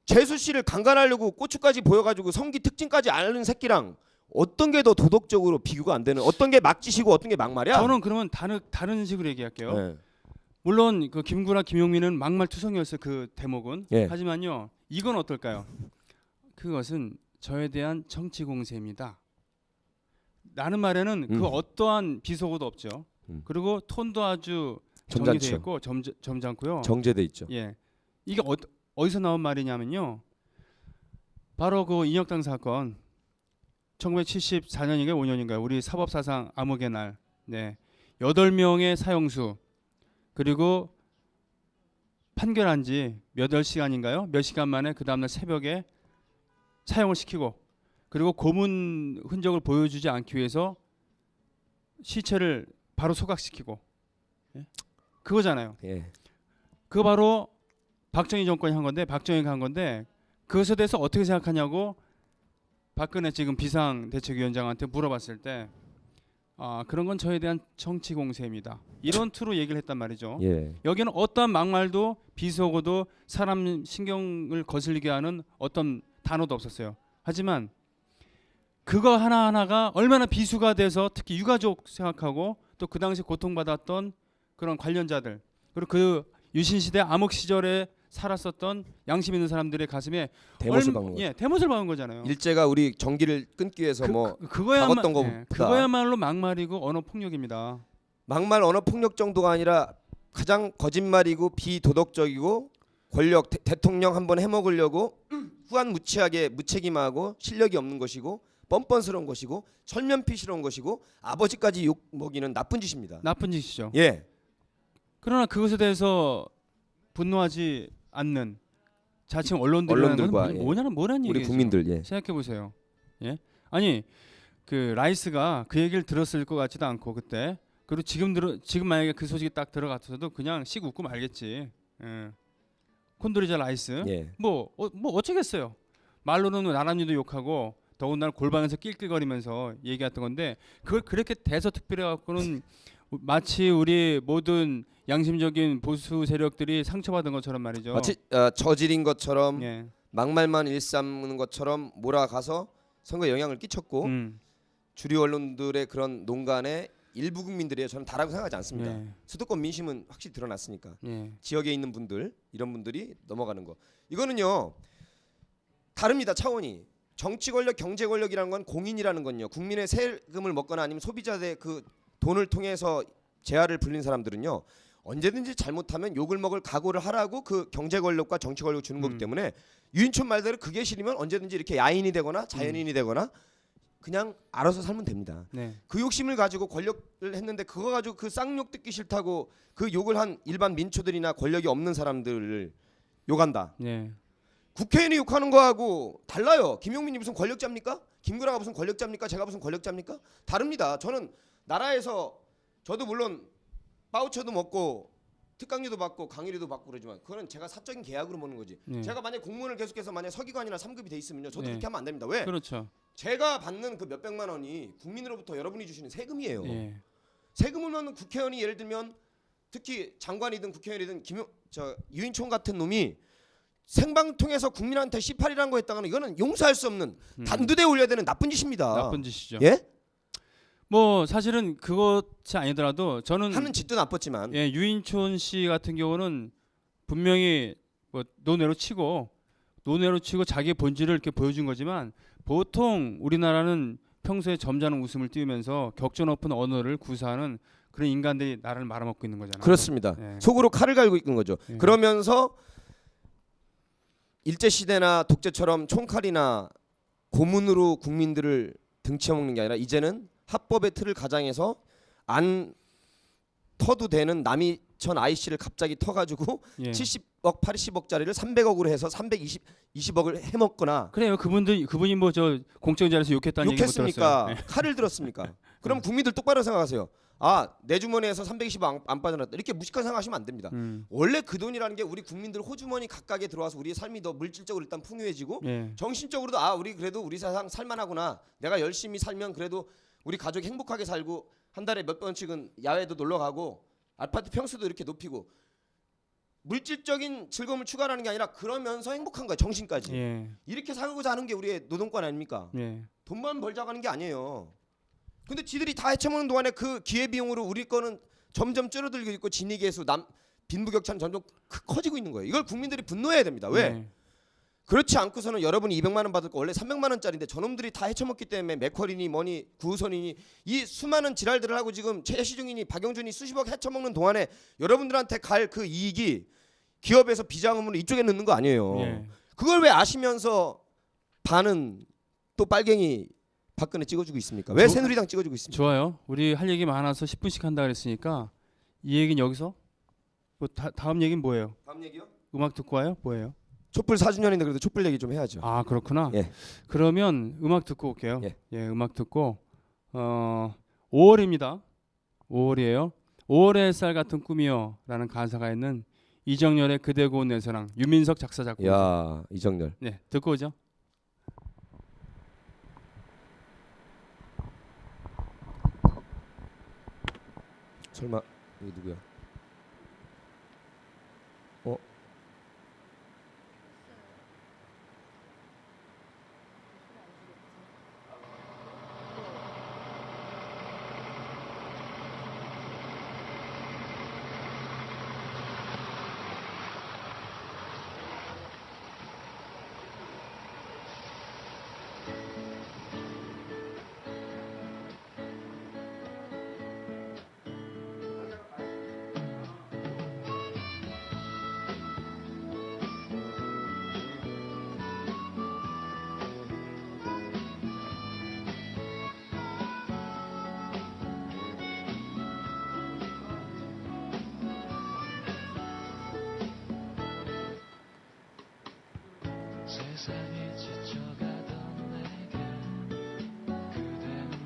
Speaker 3: 재수 씨를 강간하려고 고추까지 보여가지고 성기 특징까지 아는 새끼랑 어떤 게 더 도덕적으로 비교가 안 되는 어떤 게 막짓이고 어떤 게 막말이야?
Speaker 2: 저는 그러면 다른 식으로 얘기할게요.
Speaker 3: 네.
Speaker 2: 물론 그 김구라 김용민은 막말 투성이었어요. 그 대목은.
Speaker 3: 네.
Speaker 2: 하지만요. 이건 어떨까요? 그것은 저에 대한 정치 공세입니다. 라는 말에는 그 어떠한 비속어도 없죠. 그리고 톤도 아주 정리되어 있고 점잖고요.
Speaker 3: 정제돼 있죠.
Speaker 2: 예. 이게 어디서 나온 말이냐면요. 바로 그 인혁당 사건 1974년인가 5년인가 우리 사법사상 암흑의 날. 네. 8명의 사형수 그리고 판결한 지 몇 시간인가요? 몇 시간 만에 그 다음날 새벽에 사형을 시키고 그리고 고문 흔적을 보여주지 않기 위해서 시체를 바로 소각시키고 예? 그거잖아요.
Speaker 3: 예.
Speaker 2: 그거 바로 박정희 정권이 한 건데 박정희가 한 건데 그것에 대해서 어떻게 생각하냐고 박근혜 지금 비상대책위원장한테 물어봤을 때 그런 건 저에 대한 정치 공세입니다. 이런 투로 얘기를 했단 말이죠.
Speaker 3: 예.
Speaker 2: 여기는 어떠한 막말도 비속어도 사람 신경을 거슬리게 하는 어떤 단어도 없었어요. 하지만 그거 하나하나가 얼마나 비수가 돼서 특히 유가족 생각하고 또 그 당시 고통받았던 그런 관련자들 그리고 그 유신시대 암흑 시절에 살았었던 양심 있는 사람들의 가슴에
Speaker 3: 대못을 박는 거죠.
Speaker 2: 예, 대못을 박은 거잖아요.
Speaker 3: 일제가 우리 전기를 끊기 위해서 박았던 거
Speaker 2: 그거야말로 막말이고 언어 폭력입니다.
Speaker 3: 막말 언어 폭력 정도가 아니라 가장 거짓말이고 비도덕적이고 권력 대통령 한번 해먹으려고 후한무치하게 무책임하고 실력이 없는 것이고 뻔뻔스러운 것이고 철면피스러운 것이고 아버지까지 욕 먹이는 나쁜 짓입니다.
Speaker 2: 나쁜 짓이죠.
Speaker 3: 예.
Speaker 2: 그러나 그것에 대해서 분노하지 않는 자칭 언론들과
Speaker 3: 예.
Speaker 2: 뭐냐는 얘기예요.
Speaker 3: 우리 국민들 예.
Speaker 2: 생각해 보세요. 예? 아니 그 라이스가 그 얘기를 들었을 것 같지도 않고 그때. 그리고 지금 만약에 그 소식이 딱 들어갔어도 그냥 씩 웃고 말겠지. 예. 콘도리자 라이스.
Speaker 3: 예.
Speaker 2: 뭐 어쩌겠어요. 말로는 나란히도 욕하고 더군다나 골방에서 낄낄거리면서 얘기했던 건데 그걸 그렇게 대서특필해 갖고는 마치 우리 모든 양심적인 보수 세력들이 상처받은 것처럼 말이죠.
Speaker 3: 마치 저질인 것처럼
Speaker 2: 예.
Speaker 3: 막말만 일삼는 것처럼 몰아가서 선거에 영향을 끼쳤고 주류 언론들의 그런 농간에 일부 국민들이 저는 다라고 생각하지 않습니다.
Speaker 2: 예.
Speaker 3: 수도권 민심은 확실히 드러났으니까
Speaker 2: 예.
Speaker 3: 지역에 있는 분들 이런 분들이 넘어가는 거 이거는요 다릅니다. 차원이 정치 권력 경제 권력이라는 건 공인이라는 건요 국민의 세금을 먹거나 아니면 소비자의 그 돈을 통해서 재화를 불린 사람들은요 언제든지 잘못하면 욕을 먹을 각오를 하라고 그 경제 권력과 정치 권력을 주는 거기 때문에 유인촌 말대로 그게 싫으면 언제든지 이렇게 야인이 되거나 자연인이 되거나 그냥 알아서 살면 됩니다.
Speaker 2: 네.
Speaker 3: 그 욕심을 가지고 권력을 했는데 그거 가지고 그 쌍욕 듣기 싫다고 그 욕을 한 일반 민초들이나 권력이 없는 사람들을 욕한다.
Speaker 2: 네.
Speaker 3: 국회의원이 욕하는 거하고 달라요. 김용민이 무슨 권력자입니까? 김구라가 무슨 권력자입니까? 제가 무슨 권력자입니까? 다릅니다. 저는 나라에서 저도 물론 바우처도 먹고 특강료도 받고 강의료도 받고 그러지만 그거는 제가 사적인 계약으로 먹는 거지. 제가 만약 공무원을 계속해서 만약 서기관이나 3급이 돼 있으면요. 저도 그렇게 하면 안 됩니다. 왜?
Speaker 2: 그렇죠.
Speaker 3: 제가 받는 그 몇백만 원이 국민으로부터 여러분이 주시는 세금이에요.
Speaker 2: 예.
Speaker 3: 세금을 넣는 국회의원이 예를 들면 특히 장관이든 국회의원이든 유인촌 같은 놈이 생방통해서 국민한테 C8이라는 거 했다가는 이거는 용서할 수 없는 단두대에 올려야 되는 나쁜 짓입니다.
Speaker 2: 나쁜 짓이죠.
Speaker 3: 예?
Speaker 2: 뭐 사실은 그것이 아니더라도 저는
Speaker 3: 하는 짓도 나빴지만
Speaker 2: 예, 유인촌 씨 같은 경우는 분명히 뭐 논외로 치고 자기의 본질을 이렇게 보여준 거지만 보통 우리나라는 평소에 점잖은 웃음을 띄우면서 격전 높은 언어를 구사하는 그런 인간들이 나라를 말아먹고 있는 거잖아요.
Speaker 3: 그렇습니다.
Speaker 2: 예.
Speaker 3: 속으로 칼을 갈고 있는 거죠.
Speaker 2: 예.
Speaker 3: 그러면서 일제시대나 독재처럼 총칼이나 고문으로 국민들을 등쳐먹는 게 아니라 이제는 합법의 틀을 가장해서 안 터도 되는 남이천 IC를 갑자기 터가지고
Speaker 2: 예.
Speaker 3: 70억 80억짜리를 300억으로 해서 320억을 해먹거나
Speaker 2: 그래요. 그분이 뭐 저 공적 자리에서 욕했다는 얘기 못
Speaker 3: 욕했습니까?
Speaker 2: 들었어요.
Speaker 3: 칼을 들었습니까? 그럼 국민들 똑바로 생각하세요. 내 주머니에서 320억 안 빠져났다. 이렇게 무식하게 생각하시면 안 됩니다. 원래 그 돈이라는 게 우리 국민들 호주머니 각각에 들어와서 우리의 삶이 더 물질적으로 일단 풍요해지고
Speaker 2: 예.
Speaker 3: 정신적으로도 우리 그래도 우리 세상 살만하구나. 내가 열심히 살면 그래도 우리 가족이 행복하게 살고 한 달에 몇 번씩은 야외도 놀러 가고 아파트 평수도 이렇게 높이고 물질적인 즐거움을 추가하는 게 아니라 그러면서 행복한 거야. 정신까지.
Speaker 2: 예.
Speaker 3: 이렇게 살고자 하는 게 우리의 노동관 아닙니까?
Speaker 2: 예.
Speaker 3: 돈만 벌자고 하는 게 아니에요. 근데 지들이 다 헤쳐먹는 동안에 그 기회비용으로 우리 거는 점점 줄어들고 있고 진위계수 빈부격차는 점점 커지고 있는 거예요. 이걸 국민들이 분노해야 됩니다. 왜?
Speaker 2: 네.
Speaker 3: 그렇지 않고서는 여러분이 200만 원 받을 거 원래 300만 원짜리인데 저놈들이 다 헤쳐먹기 때문에 맥쿼리니 뭐니 구우선이니 이 수많은 지랄들을 하고 지금 최시중이니 박영준이 수십억 헤쳐먹는 동안에 여러분들한테 갈 그 이익이 기업에서 비자금으로 이쪽에 넣는 거 아니에요.
Speaker 2: 예.
Speaker 3: 그걸 왜 아시면서 반은 또 빨갱이 박근혜 찍어주고 있습니까? 왜 새누리당 찍어주고 있습니까?
Speaker 2: 좋아요. 우리 할 얘기 많아서 10분씩 한다 그랬으니까 이 얘기는 여기서 뭐 다음 얘기는 뭐예요?
Speaker 3: 다음 얘기요? 음악
Speaker 2: 듣고 와요? 뭐예요?
Speaker 3: 촛불 4주년인데 그래도 촛불 얘기 좀 해야죠.
Speaker 2: 아 그렇구나.
Speaker 3: 예.
Speaker 2: 그러면 음악 듣고 올게요.
Speaker 3: 예.
Speaker 2: 음악 듣고 5월입니다. 5월이에요. 5월의 햇살 같은 꿈이요라는 가사가 있는 이정열의 그대 고운 내 사랑 유민석 작사 작곡.
Speaker 3: 야 이정열.
Speaker 2: 네 듣고 오죠.
Speaker 3: 설마 이게 누구야?
Speaker 4: 세상에 지쳐가던 내게 그대는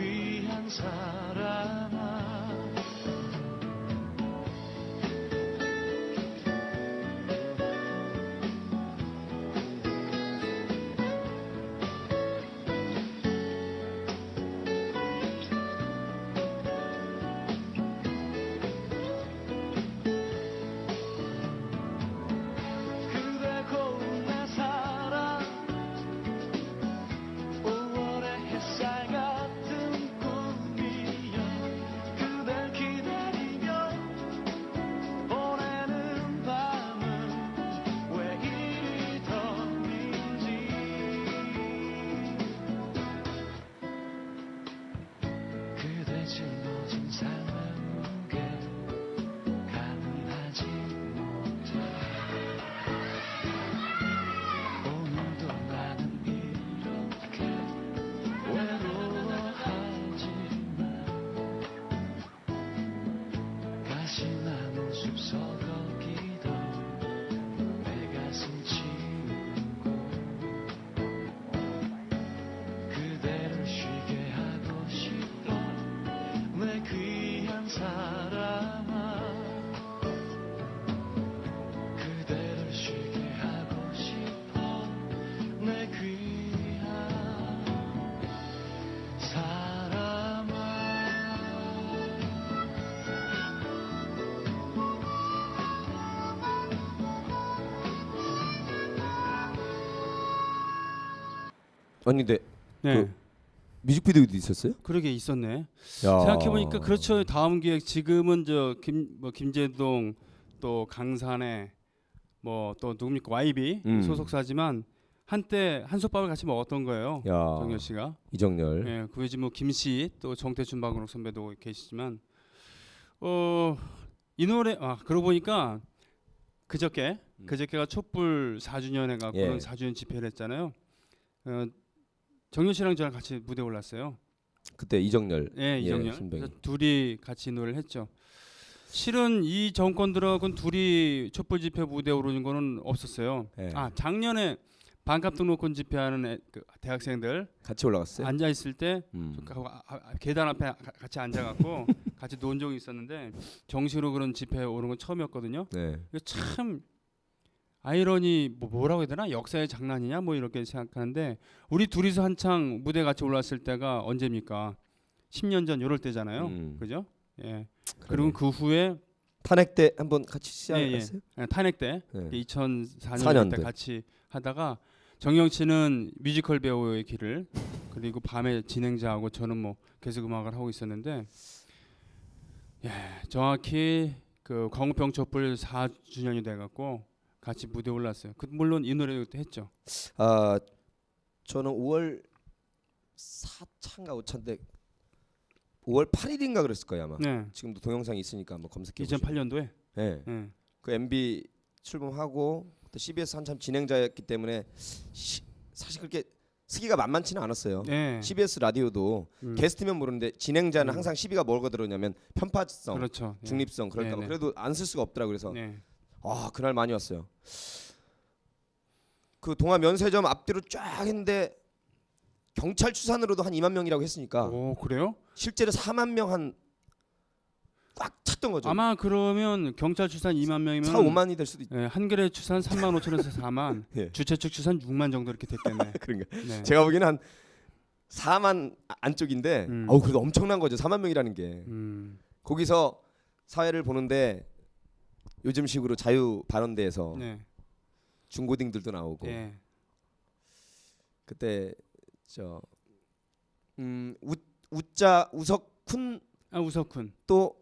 Speaker 1: 귀한 사람아
Speaker 3: 아니 근데 그 뮤직비디오도 있었어요?
Speaker 2: 그러게 있었네. 생각해 보니까 그렇죠. 다음 기획 지금은 저 김제동 또 강산에 뭐 또 누굽니까 YB 소속사지만 한때 한솥밥을 같이 먹었던 거예요. 정열 씨가.
Speaker 3: 이정열.
Speaker 2: 예, 그 외지 뭐 김씨 또 정태춘 박은옥 선배도 계시지만 이 노래 그러고 보니까 그저께가 촛불 4주년 해갖고 4주년 집회를 했잖아요. 정열 씨랑 저랑 같이 무대 올랐어요.
Speaker 3: 그때 이정열.
Speaker 2: 이정열. 그래서 둘이 같이 노래를 했죠. 실은 이 정권 들어가고는 둘이 촛불 집회 무대 오르는 거는 없었어요. 작년에 반값 등록금 집회하는 그 대학생들
Speaker 3: 같이 올라갔어요.
Speaker 2: 앉아 있을 때 계단 앞에 같이 앉아갖고 같이 논 적이 있었는데 정식으로 그런 집회 오른 건 처음이었거든요. 이거 참 아이러니 뭐라고 해야 되나 역사의 장난이냐 뭐 이렇게 생각하는데 우리 둘이서 한창 무대 같이 올랐을 때가 언제입니까? 10년 전 이럴 때잖아요. 그죠? 예. 그리고 그 후에
Speaker 3: 탄핵 때 한번 같이 시작했어요?
Speaker 2: 탄핵 때 2004년 때 같이 하다가 정영 씨는 뮤지컬 배우의 길을 그리고 밤에 진행자하고 저는 뭐 계속 음악을 하고 있었는데 정확히 그 광우병 촛불 4주년이 돼갖고 같이 무대 올랐어요. 물론 이 노래도 했죠.
Speaker 3: 저는 5월 4차인가 5차인데 5월 8일인가 그랬을 거예요 아마. 지금도 동영상이 있으니까 한번 검색해 보시면.
Speaker 2: 2008년도에.
Speaker 3: 그 MB 출범하고 그때 CBS 한참 진행자였기 때문에 사실 그렇게 쓰기가 만만치는 않았어요. CBS 라디오도 게스트면 모르는데 진행자는 항상 시비가 뭐가 들어오냐면 편파성,
Speaker 2: 그렇죠.
Speaker 3: 중립성 그럴까 봐. 그래도 안 쓸 수가 없더라고요. 그래서 그날 많이 왔어요. 그 동아 면세점 앞뒤로 쫙 했는데 경찰 추산으로도 한 2만 명이라고 했으니까.
Speaker 2: 오 그래요?
Speaker 3: 실제로 4만 명 한 꽉 찼던 거죠.
Speaker 2: 아마 그러면 경찰 추산 2만 명이면
Speaker 3: 4, 5만이 될 수도 있죠.
Speaker 2: 한겨레 추산 3만 5천에서 4만, 주최 측 추산 6만 정도 이렇게 됐겠네.
Speaker 3: 그러니까 제가 보기에는 한 4만 안쪽인데, 그래도 엄청난 거죠. 4만 명이라는 게. 거기서 사회를 보는데 요즘식으로 자유 발언대에서 중고딩들도 나오고. 그때 저 우석훈 또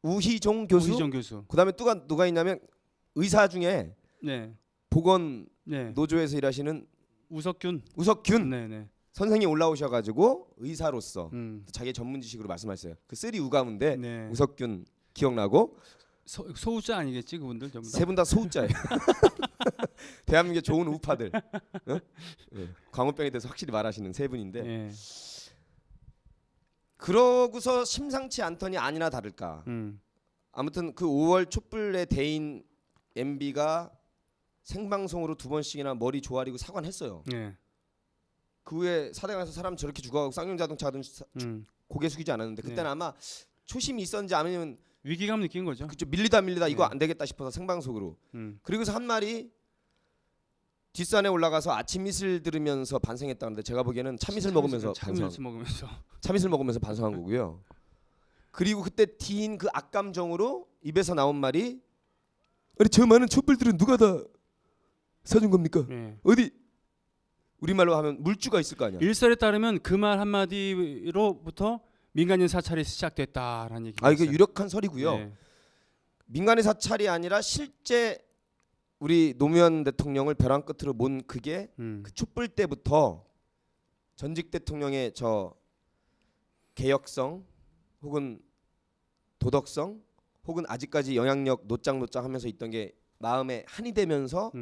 Speaker 3: 우희종 교수. 그다음에 또 누가 있냐면 의사 중에 보건 노조에서 일하시는 우석균 선생이 올라오셔가지고 의사로서 자기의 전문 지식으로 말씀하셨어요. 그 쓰리 우 가운데 우석균 기억나고
Speaker 2: 소우자 아니겠지 그분들 전부 다.
Speaker 3: 세 분 다 소우자예요. 대한민국의 좋은 우파들. 광우병에 대해서 확실히 말하시는 세 분인데. 그러고서 심상치 않더니 아니나 다를까. 아무튼 그 5월 촛불의 대인 MB가 생방송으로 2번씩이나 머리 조아리고 사과했어요. 그 후에 사대강에서 사람 저렇게 죽어가고 쌍용자동차 하던 고개 숙이지 않았는데 그때는 아마 초심이 있었는지 아니면
Speaker 2: 위기감 느낀 거죠.
Speaker 3: 그쵸. 밀리다 이거 안 되겠다 싶어서 생방송으로. 그리고서 한 말이 뒷산에 올라가서 아침 이슬 들으면서 반성했다는데 제가 보기에는 참이슬 먹으면서 반성한 거고요. 그리고 그때 딘 그 악감정으로 입에서 나온 말이 아니 저 많은 촛불들은 누가 다 사준 겁니까? 어디 우리말로 하면 물주가 있을 거 아니야.
Speaker 2: 일설에 따르면 그 말 한마디로부터 민간인 사찰이 시작됐다라는 얘기가
Speaker 3: 이게 유력한 설이고요. 민간인 사찰이 아니라 실제 우리 노무현 대통령을 벼랑 끝으로 몬 그게 그 촛불 때부터 전직 대통령의 저 개혁성 혹은 도덕성 혹은 아직까지 영향력 노짱하면서 있던 게 마음에 한이 되면서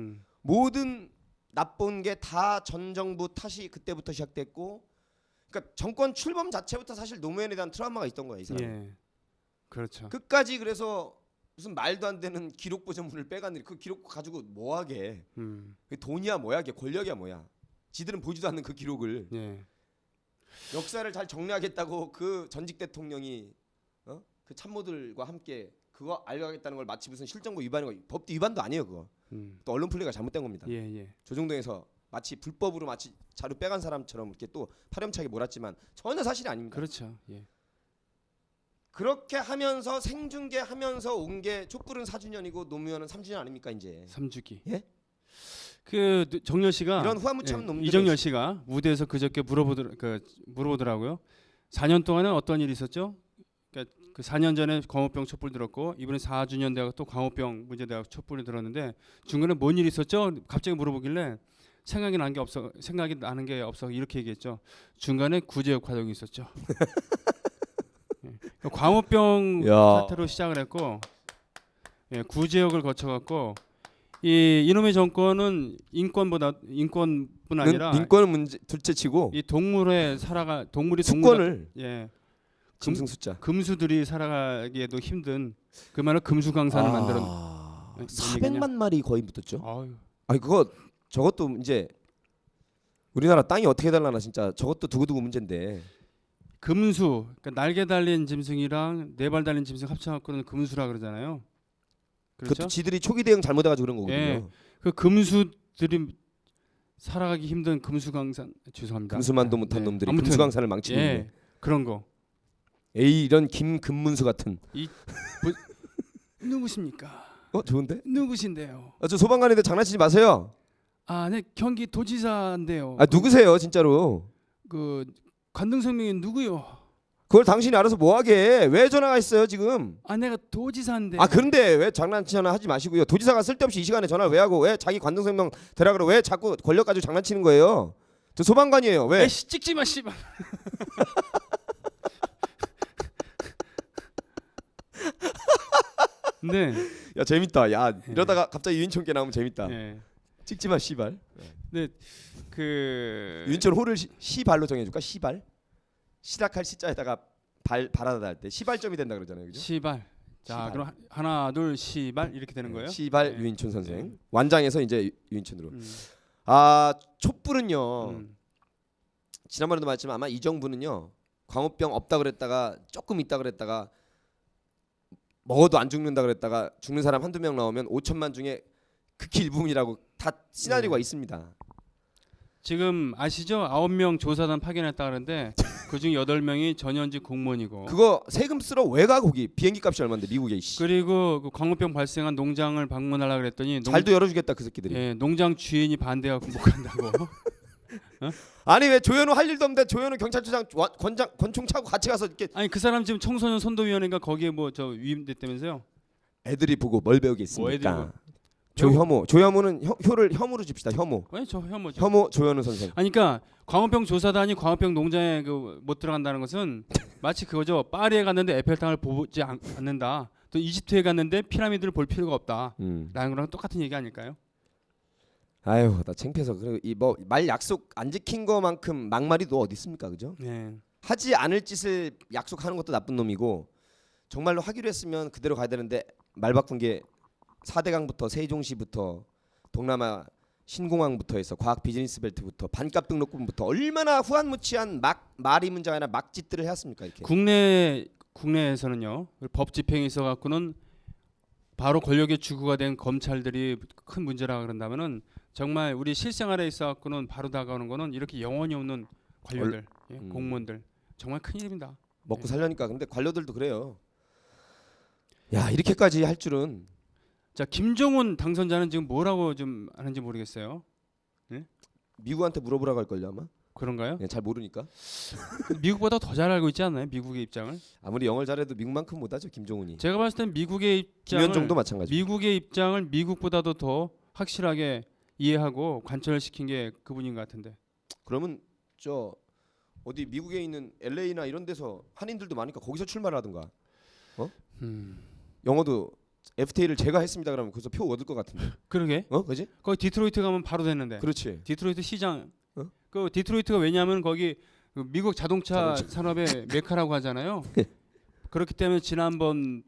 Speaker 3: 모든 나쁜 게 다 전 정부 탓이 그때부터 시작됐고, 그러니까 정권 출범 자체부터 사실 노무현에 대한 트라우마가 있던 거예요, 이 사람.
Speaker 2: 그렇죠.
Speaker 3: 끝까지 그래서 무슨 말도 안 되는 기록 보존물을 빼갔는데 그 기록 가지고 뭐하게? 돈이야 뭐야? 권력이야 뭐야? 지들은 보지도 않는 그 기록을 역사를 잘 정리하겠다고 그 전직 대통령이 그 참모들과 함께 그거 알려가겠다는 걸 마치 무슨 실정부 위반이고 법도 위반도 아니에요 그거. 또 언론 플레이가 잘못된 겁니다. 조정동에서 마치 불법으로 마치 자료 빼간 사람처럼 이렇게 또 파렴치하게 몰았지만 전혀 사실이 아닙니다.
Speaker 2: 그렇죠.
Speaker 3: 그렇게 하면서 생중계하면서 온 게 촛불은 4주년이고 노무현은 3주년 아닙니까 이제.
Speaker 2: 3주기.
Speaker 3: 예?
Speaker 2: 그 정열 씨가
Speaker 3: 이런 후화무참 놈들
Speaker 2: 이정열 씨가 무대에서 그저께 물어보더라고요. 4년 동안은 어떤 일이 있었죠? 그러니까 그 4년 전에 광우병 촛불 들었고 이번에 4주년 돼가 또 광우병 문제 돼가 촛불이 들었는데 중간에 뭔 일이 있었죠? 갑자기 물어보길래 생각이 나는 게 없어 이렇게 얘기했죠. 중간에 구제역 활동이 있었죠. 광우병 사태로 시작을 했고 구제역을 거쳐갖고 이놈의 정권은 인권뿐 아니라
Speaker 3: 인권은 문제 둘째치고
Speaker 2: 이 동물이
Speaker 3: 수권을
Speaker 2: 금승숫자 금수들이 살아가기에도 힘든 그 말을 금수강산을 만들어
Speaker 3: 400만 마리 거의 붙었죠. 아니 저것도 이제 우리나라 땅이 어떻게 달라나 진짜 저것도 두고두고 문제인데.
Speaker 2: 금수 그러니까 날개 달린 짐승이랑 네 발 달린 짐승 합쳐갖고는 금수라 그러잖아요. 그렇죠?
Speaker 3: 그것도 지들이 초기 대응 잘못해가지고 그런 거거든요.
Speaker 2: 그 금수들이 살아가기 힘든 금수강산 죄송합니다.
Speaker 3: 금수만도 못한 놈들이 아무튼, 금수강산을 망치는
Speaker 2: 그런 거.
Speaker 3: 에이 이런 김금문수 같은.
Speaker 2: 누구십니까?
Speaker 3: 좋은데?
Speaker 2: 누구신데요?
Speaker 3: 저 소방관인데 장난치지 마세요.
Speaker 2: 네 경기 도지사인데요.
Speaker 3: 누구세요 진짜로?
Speaker 2: 그 관등성명이 누구요?
Speaker 3: 그걸 당신이 알아서 뭐하게? 왜 전화가 있어요 지금?
Speaker 2: 내가 도지사인데.
Speaker 3: 그런데 왜 장난치나 하지 마시고요. 도지사가 쓸데없이 이 시간에 전화를 왜 하고 왜 자기 관등성명 대라 그러 왜 자꾸 권력 가지고 장난치는 거예요? 저 소방관이에요. 왜?
Speaker 2: 찍지 마 씨발. 네.
Speaker 3: 야 재밌다. 야 이러다가 갑자기 유인촌께 나오면 재밌다. 찍지 마 씨발.
Speaker 2: 네. 그
Speaker 3: 유인촌 호를 시발로 정해줄까? 시발. 시작할 시자에다가 발하다 할 때 시발점이 된다 그러잖아요. 그죠?
Speaker 2: 시발. 자 시발. 그럼 하나 둘 시발 이렇게 되는 거예요?
Speaker 3: 시발 유인촌 선생. 완장에서 이제 유인촌으로. 촛불은요. 지난번에도 말했지만 아마 이 정부는요. 광우병 없다 그랬다가 조금 있다 그랬다가 먹어도 안 죽는다 그랬다가 죽는 사람 한두 명 나오면 5천만 중에 극히 일부분이라고 다 시나리오가 있습니다.
Speaker 2: 지금 아시죠? 9명 조사단 파견했다 그러는데 그중 8명이 전현직 공무원이고.
Speaker 3: 그거 세금 쓰러 왜 가 거기? 비행기 값이 얼마인데 미국에.
Speaker 2: 그리고 그 광우병 발생한 농장을 방문하려고 그랬더니
Speaker 3: 잘도 열어주겠다 그 새끼들이.
Speaker 2: 농장 주인이 반대하고 못 간다고.
Speaker 3: 아니 왜 조현우 할 일도 없는데 조현우 경찰서장 권총 차고 같이 가서 이렇게.
Speaker 2: 그 사람 지금 청소년 선도위원회인가 거기에 위임됐다면서요?
Speaker 3: 애들이 보고 뭘 배우겠습니까? 조혐오는 효를 혐오로 줍시다. 혐오.
Speaker 2: 저 혐오죠.
Speaker 3: 혐오 조현우 선생.
Speaker 2: 그러니까 광우병 조사단이 광우병 농장에 못 들어간다는 것은 마치 그거죠. 파리에 갔는데 에펠탑을 보지 않는다. 또 이집트에 갔는데 피라미드를 볼 필요가 없다. 라는 거랑 똑같은 얘기 아닐까요?
Speaker 3: 아유 나 창피해서. 그리고 이 말 약속 안 지킨 거만큼 막말이 또 어디 있습니까, 그죠? 하지 않을 짓을 약속하는 것도 나쁜 놈이고 정말로 하기로 했으면 그대로 가야 되는데 말 바꾼 게 4대강부터 세종시부터 동남아 신공항부터 해서 과학 비즈니스 벨트부터 반값 등록금부터 얼마나 후한무치한 말이 문제가 아니라 막짓들을 해왔습니까? 이렇게.
Speaker 2: 국내에서는요 법 집행이 있어 갖고는 바로 권력의 주구가 된 검찰들이 큰 문제라 그런다면은 정말 우리 실생활에 있어 갖고는 바로 다가오는 거는 이렇게 영혼이 없는 관료들, 공무원들 정말 큰일입니다.
Speaker 3: 먹고 살려니까. 근데 관료들도 그래요. 야 이렇게까지 할 줄은.
Speaker 2: 자 김종훈 당선자는 지금 뭐라고 좀 하는지 모르겠어요. 네?
Speaker 3: 미국한테 물어보라고 할 걸요 아마.
Speaker 2: 그런가요?
Speaker 3: 네, 잘 모르니까.
Speaker 2: 미국보다 더 잘 알고 있지 않나요? 미국의 입장을.
Speaker 3: 아무리 영어를 잘해도 미국만큼 못하죠 김종훈이.
Speaker 2: 제가 봤을 땐 미국의 입장을
Speaker 3: 김현정도 마찬가지.
Speaker 2: 미국의 입장을 미국보다도 더 확실하게 이해하고 관철을 시킨 게 그분인 것 같은데.
Speaker 3: 그러면 저 어디 미국에 있는 LA나 이런 데서 한인들도 많으니까 거기서 출마를 하든가. 영어도 FTA를 제가 했습니다. 그러면 거기서 표 얻을 것 같은데.
Speaker 2: 그러게.
Speaker 3: 그지?
Speaker 2: 거기 디트로이트 가면 바로 됐는데.
Speaker 3: 그렇지.
Speaker 2: 디트로이트 시장. 그 디트로이트가 왜냐하면 거기 그 미국 자동차 산업의 메카라고 하잖아요. 그렇기 때문에 지난번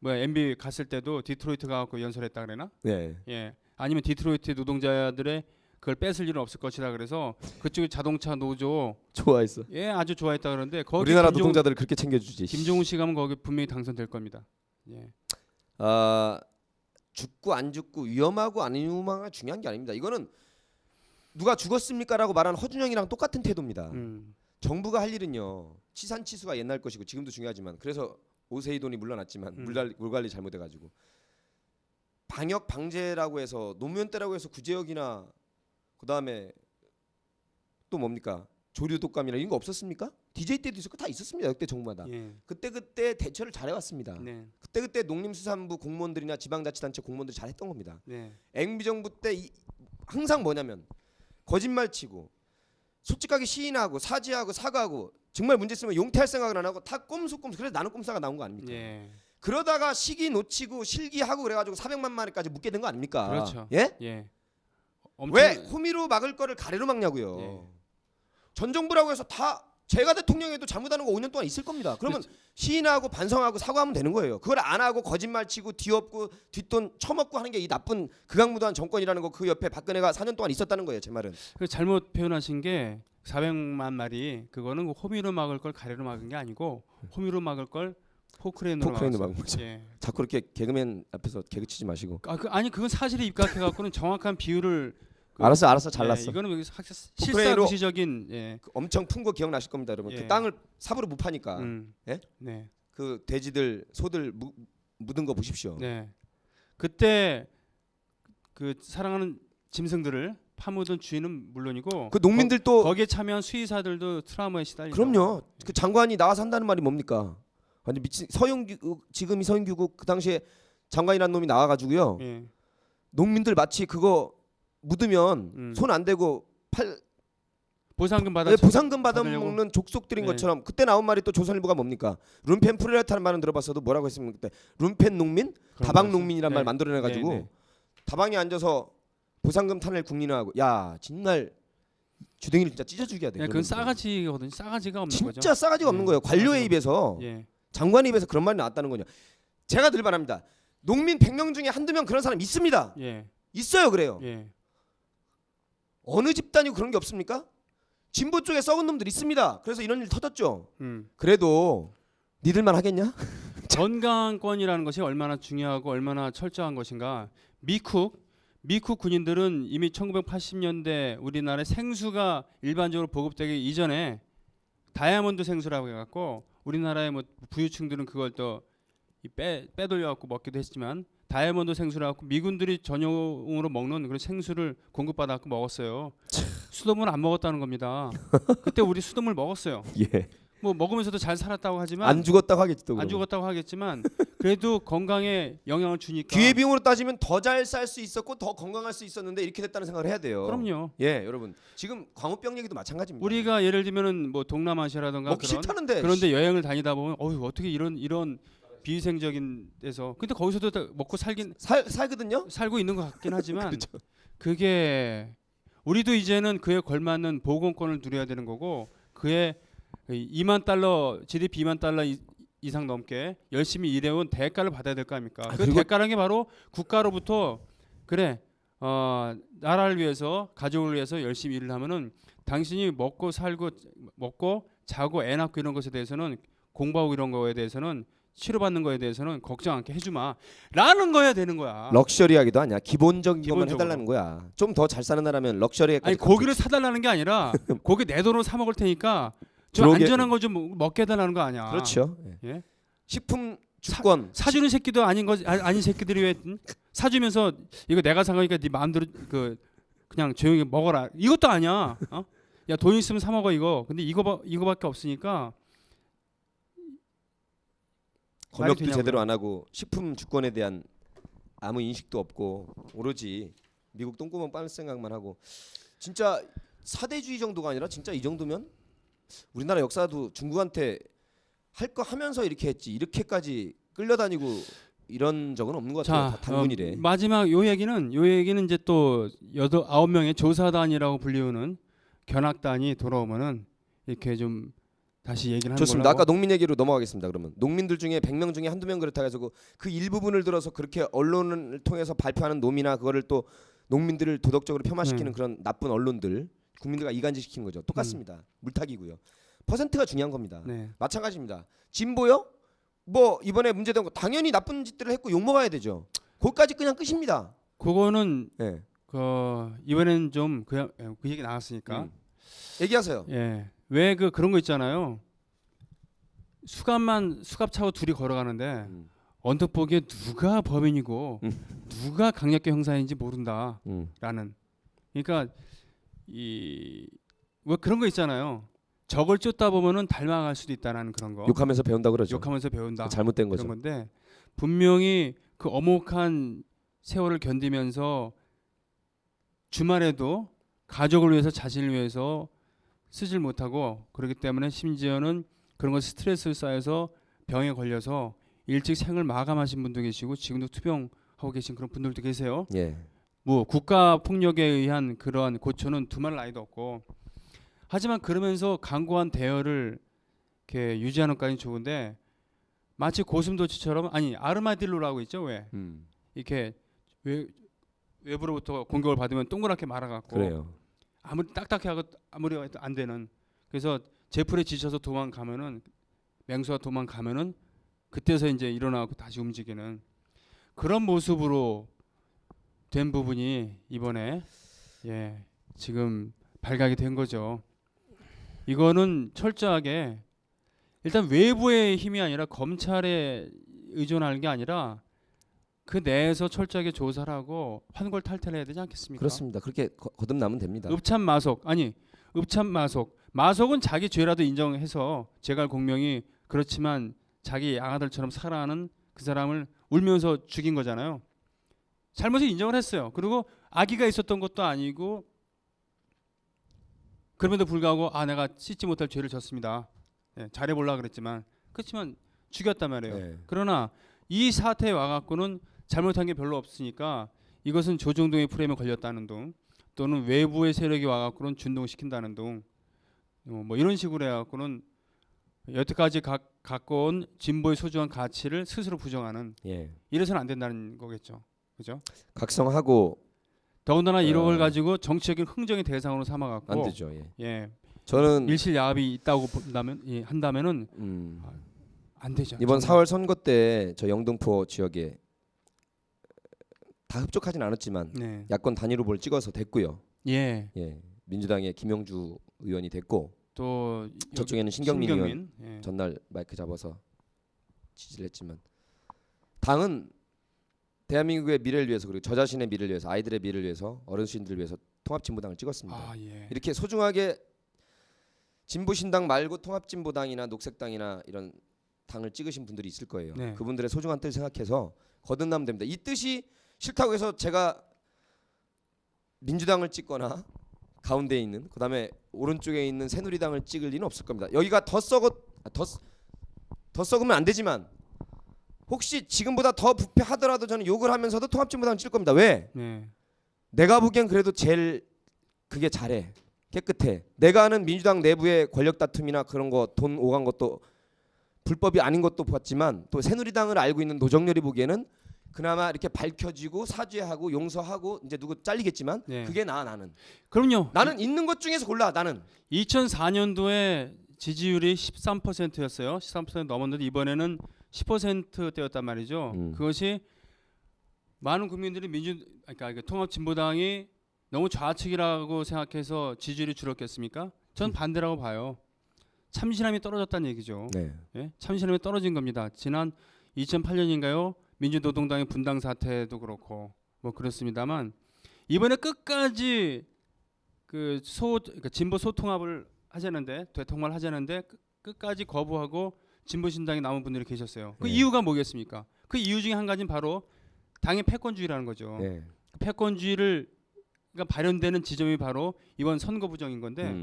Speaker 2: MB 갔을 때도 디트로이트 가갖고 연설했다 그래나?
Speaker 3: 네.
Speaker 2: 예. 아니면 디트로이트 노동자들의 그걸 뺏을 일은 없을 것이다 그래서 그쪽에 자동차 노조
Speaker 3: 좋아했어.
Speaker 2: 예, 아주 좋아했다 그러는데 거기
Speaker 3: 우리나라 노동자들을 그렇게 챙겨주지.
Speaker 2: 김종훈 씨 가면 거기 분명히 당선될 겁니다. 예.
Speaker 3: 죽고 안 죽고 위험하고 안 위험하가 중요한 게 아닙니다. 이거는 누가 죽었습니까라고 말한 허준영이랑 똑같은 태도입니다. 정부가 할 일은요. 치산치수가 옛날 것이고 지금도 중요하지만 그래서 오세이돈이 물러났지만 물 관리 잘못해가지고 방역 방제라고 해서 노무현 때라고 해서 구제역이나 그 다음에 또 뭡니까 조류 독감이나 이런 거 없었습니까? DJ 때도 있었고 다 있었습니다. 그때 정부마다.
Speaker 2: 예.
Speaker 3: 그때 대처를 잘해왔습니다.
Speaker 2: 네.
Speaker 3: 그때 농림수산부 공무원들이나 지방자치단체 공무원들이 잘했던 겁니다.
Speaker 2: 네.
Speaker 3: MB 정부 때 항상 뭐냐면 거짓말치고 솔직하게 시인하고 사죄하고 사과하고 정말 문제 있으면 용퇴할 생각을 안 하고 다 꼼수꼼수. 그래서 나는 꼼수가 나온 거 아닙니까?
Speaker 2: 예.
Speaker 3: 그러다가 시기 놓치고 실기하고 그래가지고 400만 마리까지 묻게 된 거 아닙니까?
Speaker 2: 그렇죠.
Speaker 3: 예?
Speaker 2: 예.
Speaker 3: 왜 호미로 막을 거를 가래로 막냐고요.
Speaker 2: 예.
Speaker 3: 전 정부라고 해서 다 제가 대통령에도 잘못하는 거 5년 동안 있을 겁니다. 그러면 시인하고 반성하고 사과하면 되는 거예요. 그걸 안 하고 거짓말치고 뒤엎고 뒷돈 처먹고 하는 게 이 나쁜 극악무도한 정권이라는 거. 그 옆에 박근혜가 4년 동안 있었다는 거예요. 제 말은.
Speaker 2: 잘못 표현하신 게 400만 마리 그거는 호미로 막을 걸 가래로 막은 게 아니고 호미로 막을 걸 포크레인으로
Speaker 3: 막은 거죠.
Speaker 2: 예.
Speaker 3: 자꾸 이렇게 개그맨 앞에서 개그치지 마시고.
Speaker 2: 아니 그건 사실에 입각해 갖고는 정확한 비율을
Speaker 3: 알았어 잘났어.
Speaker 2: 예, 이거는 실사구시적인
Speaker 3: 엄청 푼 거 기억나실 겁니다, 여러분. 그 땅을 삽으로 못 파니까. 예?
Speaker 2: 네.
Speaker 3: 그 돼지들, 소들 묻은 거 보십시오.
Speaker 2: 네. 그때 그 사랑하는 짐승들을 파묻은 주인은 물론이고
Speaker 3: 그 농민들도
Speaker 2: 거기에 참여한 수의사들도 트라우마에 시달리죠.
Speaker 3: 그럼요. 그 장관이 나와서 한다는 말이 뭡니까? 완전 미친 지금이 서영규국 그 당시에 장관이라는 놈이 나와가지고요.
Speaker 2: 예.
Speaker 3: 농민들 마치 그거 묻으면 손 안 대고
Speaker 2: 보상금 받아
Speaker 3: 보상금 받아먹는 족속들인 것처럼. 그때 나온 말이 또 조선일보가 뭡니까? 룸펜 프레라타는 말은 들어봤어도 뭐라고 했으면 그때 룸펜 농민, 다방 농민이란 말 만들어내가지고 다방에 앉아서 보상금 타낼 국민하고 야 정말 주댕이를 진짜 찢어 죽여야 돼.
Speaker 2: 그건 싸가지거든요. 싸가지가 없는 거죠.
Speaker 3: 진짜 싸가지가 없는 거예요. 관료의 입에서 장관의 입에서 그런 말이 나왔다는 거냐. 제가 늘 말합니다. 농민 100명 중에 한두 명 그런 사람 있습니다. 있어요. 그래요. 어느 집단이고 그런 게 없습니까? 진보 쪽에 썩은 놈들 있습니다. 그래서 이런 일 터졌죠. 그래도 니들만 하겠냐?
Speaker 2: 건강권이라는 것이 얼마나 중요하고 얼마나 철저한 것인가. 미쿡 군인들은 이미 1980년대 우리나라에 생수가 일반적으로 보급되기 이전에 다이아몬드 생수라고 해갖고 우리나라의 뭐 부유층들은 그걸 또 빼돌려갖고 먹기도 했지만 다이아몬드 생수라고 미군들이 전용으로 먹는 그런 생수를 공급받아갖고 먹었어요. 수돗물 안 먹었다는 겁니다. 그때 우리 수돗물 먹었어요.
Speaker 3: 예.
Speaker 2: 뭐 먹으면서도 잘 살았다고 하지만
Speaker 3: 안 죽었다고 하겠지 또.
Speaker 2: 안 죽었다고 하겠지만 그래도 건강에 영향을 주니까.
Speaker 3: 기회비용으로 따지면 더 잘 살 수 있었고 더 건강할 수 있었는데 이렇게 됐다는 생각을 해야 돼요.
Speaker 2: 그럼요.
Speaker 3: 예, 여러분 지금 광우병 얘기도 마찬가지입니다.
Speaker 2: 우리가 예를 들면은 뭐 동남아시아라든가
Speaker 3: 먹기 싫다는데
Speaker 2: 그런데 여행을 다니다 보면 어떻게 이런 비위생적인 데서 근데 거기서도 먹고
Speaker 3: 살거든요.
Speaker 2: 살고 있는 것 같긴 하지만
Speaker 3: 그렇죠.
Speaker 2: 그게 우리도 이제는 그에 걸맞는 보건권을 누려야 되는 거고 그에 $20,000 GDP $20,000 이상 넘게 열심히 일해온 대가를 받아야 될 거 아닙니까? 그 대가라는 게 바로 국가로부터 그래 나라를 위해서 가족을 위해서 열심히 일을 하면은 당신이 먹고 살고 먹고 자고 애 낳고 이런 것에 대해서는 공부하고 이런 거에 대해서는 치료받는 거에 대해서는 걱정 않게 해주마 라는 거야 되는 거야.
Speaker 3: 럭셔리하기도 아니야. 기본적인 것만 해달라는 거야. 좀 더 잘 사는 나라면 럭셔리에
Speaker 2: 아니 고기를 사달라는 게 아니라 고기 내 돈으로 사 먹을 테니까 좀 안전한 거 좀 먹게 해달라는 거 아니야.
Speaker 3: 그렇죠.
Speaker 2: 예?
Speaker 3: 식품 주권
Speaker 2: 사주는 새끼도 아닌 새끼들이 왜 사주면서 이거 내가 산 거니까 네 마음대로 그냥 조용히 먹어라 이것도 아니야. 야 돈 있으면 사 먹어 이거. 근데 이거밖에 없으니까
Speaker 3: 검역도 제대로 안 하고 식품 주권에 대한 아무 인식도 없고 오로지 미국 똥구멍 빠는 생각만 하고 진짜 사대주의 정도가 아니라 진짜 이 정도면 우리나라 역사도 중국한테 할 거 하면서 이렇게 했지 이렇게까지 끌려다니고 이런 적은 없는 것 같아요. 다 단군이래.
Speaker 2: 마지막 요 얘기는 이제 또 9명의 조사단이라고 불리우는 견학단이 돌아오면은 이렇게 좀 다시 얘기를 하는 걸로.
Speaker 3: 좋습니다. 아까 농민 얘기로 넘어가겠습니다. 그러면 농민들 중에 100명 중에 한두 명 그렇다 해서 그 일부분을 들어서 그렇게 언론을 통해서 발표하는 놈이나 그거를 또 농민들을 도덕적으로 폄하시키는 그런 나쁜 언론들 국민들과 이간질시키는 거죠. 똑같습니다. 물타기고요. 퍼센트가 중요한 겁니다.
Speaker 2: 네.
Speaker 3: 마찬가지입니다. 진보요? 뭐 이번에 문제된 거 당연히 나쁜 짓들을 했고 욕 먹어야 되죠. 거기까지 그냥 끝입니다.
Speaker 2: 그거는 이번에는 좀 그냥 그 얘기 나왔으니까
Speaker 3: 얘기하세요.
Speaker 2: 예. 왜 그런 거 있잖아요. 수갑 차고 둘이 걸어가는데 언뜻 보기에 누가 범인이고 누가 강력계 형사인지 모른다라는. 그러니까 왜 그런 거 있잖아요. 적을 쫓다 보면은 닮아갈 수도 있다라는 그런 거.
Speaker 3: 욕하면서 배운다 그러죠.
Speaker 2: 욕하면서 배운다.
Speaker 3: 잘못된 거죠.
Speaker 2: 그런 건데 분명히 그 엄혹한 세월을 견디면서 주말에도 가족을 위해서 자신을 위해서 쓰질 못하고 그렇기 때문에 심지어는 그런 거 스트레스를 쌓여서 병에 걸려서 일찍 생을 마감하신 분도 계시고 지금도 투병하고 계신 그런 분들도 계세요.
Speaker 3: 예.
Speaker 2: 뭐 국가 폭력에 의한 그러한 고초는 두말 나위도 없고 하지만 그러면서 강고한 대열을 이렇게 유지하는 것까지 좋은데 마치 고슴도치처럼 아르마딜로라고 있죠 왜 이렇게 외부로부터 공격을 받으면 동그랗게 말아갖고
Speaker 3: 그래요.
Speaker 2: 아무리 딱딱해하고 아무리 해도 안 되는 그래서 제풀에 지쳐서 도망가면은 맹수가 도망가면은 그때서 이제 일어나고 다시 움직이는 그런 모습으로 된 부분이 이번에 지금 발각이 된 거죠. 이거는 철저하게 일단 외부의 힘이 아니라 검찰에 의존하는 게 아니라 그 내에서 철저하게 조사를 하고 환골탈태를 해야 되지 않겠습니까?
Speaker 3: 그렇습니다. 그렇게 거듭나면 됩니다.
Speaker 2: 마속은 자기 죄라도 인정해서 제갈 공명이 그렇지만 자기 양아들처럼 살아가는 그 사람을 울면서 죽인 거잖아요. 잘못을 인정을 했어요. 그리고 악의가 있었던 것도 아니고 그럼에도 불구하고 내가 씻지 못할 죄를 졌습니다. 잘해보려고 그랬지만 그렇지만 죽였단 말이에요. 그러나 이 사태에 와갖고는 잘못한 게 별로 없으니까 이것은 조중동의 프레임에 걸렸다는 둥 또는 외부의 세력이 와갖고는 준동시킨다는 둥 뭐 이런 식으로 해갖고는 여태까지 갖고 온 진보의 소중한 가치를 스스로 부정하는 이래서는 안 된다는 거겠죠. 그죠?
Speaker 3: 각성하고
Speaker 2: 더군다나 이런 걸 가지고 정치적인 흥정의 대상으로 삼아갖고
Speaker 3: 안 되죠.
Speaker 2: 저는 일실야합이 있다고 한다면은 안 되죠.
Speaker 3: 이번 4월 선거 때 저 영등포 지역에 다 흡족하진 않았지만 야권 단일 후보를 찍어서 됐고요. 민주당의 김영주 의원이 됐고
Speaker 2: 또
Speaker 3: 저쪽에는 신경민 의원 전날 마이크 잡아서 지지를 했지만 당은 대한민국의 미래를 위해서 그리고 저 자신의 미래를 위해서 아이들의 미래를 위해서 어르신들을 위해서 통합진보당을 찍었습니다. 이렇게 소중하게 진보신당 말고 통합진보당이나 녹색당이나 이런 당을 찍으신 분들이 있을 거예요. 그분들의 소중한 뜻을 생각해서 거듭나면 됩니다. 이 뜻이 싫다고 해서 제가 민주당을 찍거나 가운데에 있는 그다음에 오른쪽에 있는 새누리당을 찍을 리는 없을 겁니다. 여기가 더 썩으면 안 되지만 혹시 지금보다 더 부패하더라도 저는 욕을 하면서도 통합진보당을 찍을 겁니다. 왜? 내가 보기엔 그래도 제일 그게 잘해. 깨끗해. 내가 아는 민주당 내부의 권력 다툼이나 그런 거 돈 오간 것도 불법이 아닌 것도 봤지만 또 새누리당을 알고 있는 노정렬이 보기에는 그나마 이렇게 밝혀지고 사죄하고 용서하고 이제 누구 잘리겠지만 네. 그게 나는.
Speaker 2: 그럼요.
Speaker 3: 나는 있는 것 중에서 골라 나는.
Speaker 2: 2004년도에 지지율이 13%였어요. 13% 넘었는데 이번에는 10%대였단 말이죠. 그것이 많은 국민들이 그러니까 통합진보당이 너무 좌측이라고 생각해서 지지율이 줄었겠습니까? 전 반대라고 봐요. 참신함이 떨어졌다는 얘기죠. 네. 예? 참신함이 떨어진 겁니다. 지난 2008년인가요? 민주노동당의 분당 사태도 그렇고 뭐 그렇습니다만 이번에 끝까지 그러니까 진보 소통합을 하자는데 대통합을 하자는데 끝까지 거부하고 진보신당에 남은 분들이 계셨어요. 그 이유가 뭐겠습니까? 그 이유 중에 한 가지는 바로 당의 패권주의라는 거죠. 패권주의가 발현되는 지점이 바로 이번 선거 부정인 건데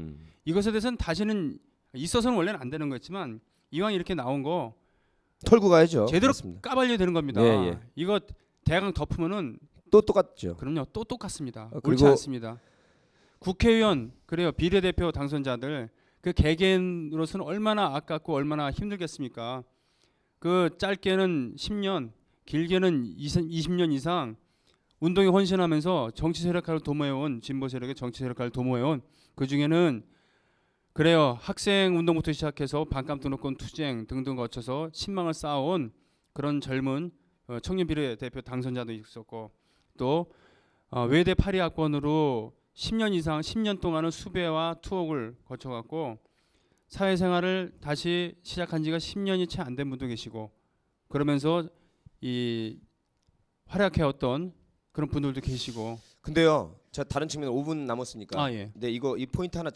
Speaker 2: 이것에 대해서는 다시는 있어서는 원래는 안 되는 거였지만 이왕 이렇게 나온 거
Speaker 3: 털고 가야죠.
Speaker 2: 제대로
Speaker 3: 맞습니다.
Speaker 2: 까발려야 되는 겁니다. 이거 대강 덮으면은
Speaker 3: 또 똑같죠.
Speaker 2: 그럼요. 또 똑같습니다. 옳지 않습니다. 국회의원 그래요. 비례대표 당선자들 그 개개인으로서는 얼마나 아깝고 얼마나 힘들겠습니까? 그 짧게는 10년, 길게는 20년 이상 운동에 헌신하면서 정치 세력화를 도모해온 진보 세력의 정치 세력화를 도모해온 그 중에는 그래요. 학생 운동부터 시작해서 반감 등록권 투쟁 등등 거쳐서 신망을 쌓아온 그런 젊은 청년 비례대표 당선자도 있었고 또 외대 파리학번으로 10년 이상 10년 동안은 수배와 투옥을 거쳐갖고 사회생활을 다시 시작한 지가 10년이 채 안 된 분도 계시고 그러면서 이 활약해왔던 그런 분들도 계시고.
Speaker 3: 근데요, 저 다른 측면 5분 남았으니까.
Speaker 2: 예.
Speaker 3: 근데 이 포인트 하나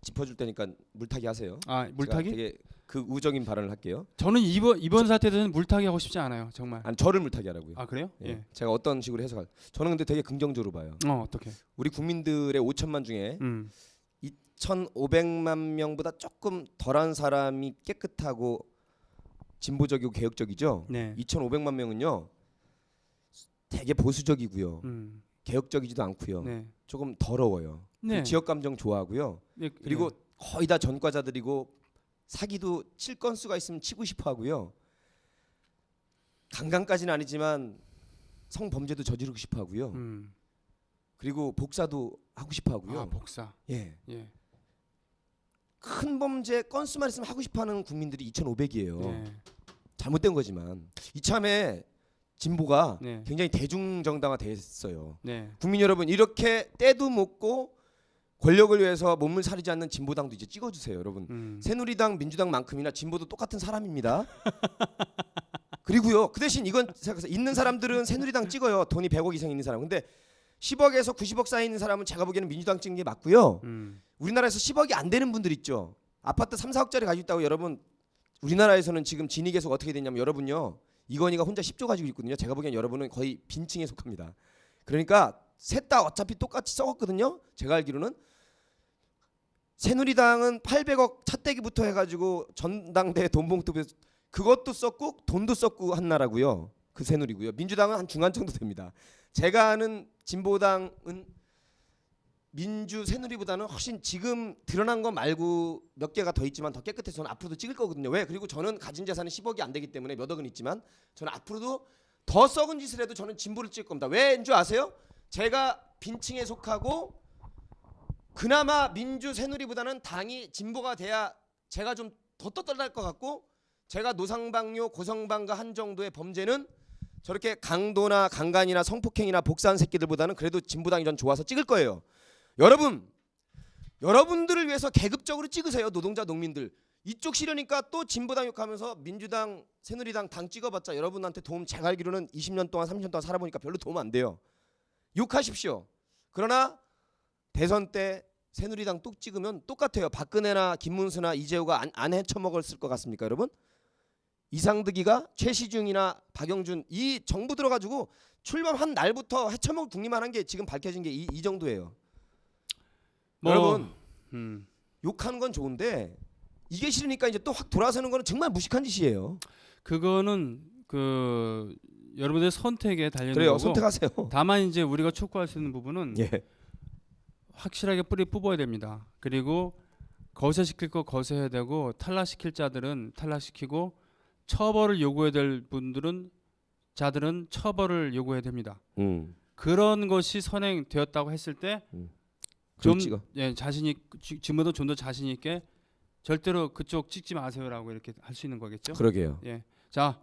Speaker 3: 짚어줄 테니까 물타기 하세요.
Speaker 2: 물타기?
Speaker 3: 되게 극우적인 발언을 할게요.
Speaker 2: 저는 이번 사태에 대해서는 물타기 하고 싶지 않아요, 정말.
Speaker 3: 아니 저를 물타기 하라고요.
Speaker 2: 그래요?
Speaker 3: 예. 제가 어떤 식으로 해석할? 저는 근데 되게 긍정적으로 봐요.
Speaker 2: 어떻게?
Speaker 3: 우리 국민들의 5천만 중에 2,500만 명보다 조금 덜한 사람이 깨끗하고 진보적이고 개혁적이죠. 네. 2,500만 명은요, 되게 보수적이고요, 개혁적이지도 않고요, 네. 조금 더러워요. 네. 지역 감정 좋아하고요. 네. 그리고 거의 다 전과자들이고 사기도 칠 건수가 있으면 치고 싶어하고요. 강간까지는 아니지만 성범죄도 저지르고 싶어하고요. 그리고 복사도 하고 싶어하고요.
Speaker 2: 복사.
Speaker 3: 예. 큰 범죄 건수만 있으면 하고 싶어하는 국민들이 2,500이에요. 네. 잘못된 거지만 이참에 진보가 네. 굉장히 대중정당화됐어요. 네. 국민 여러분, 이렇게 때도 먹고 권력을 위해서 몸을 사리지 않는 진보당도 이제 찍어주세요, 여러분. 새누리당, 민주당만큼이나 진보도 똑같은 사람입니다. 그리고요, 그 대신 이건 생각해서 있는 사람들은 새누리당 찍어요. 돈이 100억 이상 있는 사람. 근데 10억에서 90억 사이 있는 사람은 제가 보기에는 민주당 찍는 게 맞고요. 우리나라에서 10억이 안 되는 분들 있죠. 아파트 3, 4억짜리 가지고 있다고. 여러분, 우리나라에서는 지금 진위 계속 어떻게 되냐면, 여러분요, 이건희가 혼자 10조 가지고 있거든요. 제가 보기엔 여러분은 거의 빈층에 속합니다. 그러니까 셋 다 어차피 똑같이 썩었거든요. 제가 알기로는 새누리당은 800억 차떼기부터 해가지고 전당대 돈봉투 그것도 썼고 돈도 썼고 한 나라고요. 그 새누리고요. 민주당은 한 중간 정도 됩니다. 제가 아는 진보당은 민주 새누리보다는 훨씬 지금 드러난 거 말고 몇 개가 더 있지만 더 깨끗해서 저는 앞으로도 찍을 거거든요. 왜? 그리고 저는 가진 자산이 10억이 안 되기 때문에 몇 억은 있지만 저는 앞으로도 더 썩은 짓을 해도 저는 진보를 찍을 겁니다. 왜인 줄 아세요? 제가 빈층에 속하고 그나마 민주 새누리보다는 당이 진보가 돼야 제가 좀 더 떳떳할 것 같고, 제가 노상방뇨 고성방가 한 정도의 범죄는 저렇게 강도나 강간이나 성폭행이나 복사한 새끼들보다는 그래도 진보당이 전 좋아서 찍을 거예요. 여러분들을 위해서 계급적으로 찍으세요. 노동자 농민들. 이쪽 싫으니까 또 진보당 욕하면서 민주당 새누리당 당 찍어봤자 여러분한테 도움, 제가 알기로는 20년 동안 30년 동안 살아보니까 별로 도움 안 돼요. 욕하십시오. 그러나 대선 때 새누리당 뚝 찍으면 똑같아요. 박근혜나 김문수나 이재호가 안 헤쳐먹었을 것 같습니까, 여러분? 이상득이가 최시중이나 박영준 이 정부 들어가지고 출범한 날부터 헤쳐먹을 국리만 한 게 지금 밝혀진 게 이 정도예요. 여러분, 욕하는 건 좋은데 이게 싫으니까 이제 또 확 돌아서는 거는 정말 무식한 짓이에요.
Speaker 2: 그거는 그 여러분들의 선택에 달려 있는
Speaker 3: 그래요.
Speaker 2: 거고.
Speaker 3: 선택하세요.
Speaker 2: 다만 이제 우리가 촉구할 수 있는 부분은 확실하게 뿌리 뽑아야 됩니다. 그리고 거세시킬 거 거세해야 되고 탈락시킬 자들은 탈락시키고 처벌을 요구해야 될 분들은 자들은 처벌을 요구해야 됩니다. 그런 것이 선행되었다고 했을 때 좀 자신이 지금보다 좀 더 자신 있게 절대로 그쪽 찍지 마세요라고 이렇게 할 수 있는 거겠죠.
Speaker 3: 그러게요.
Speaker 2: 예, 자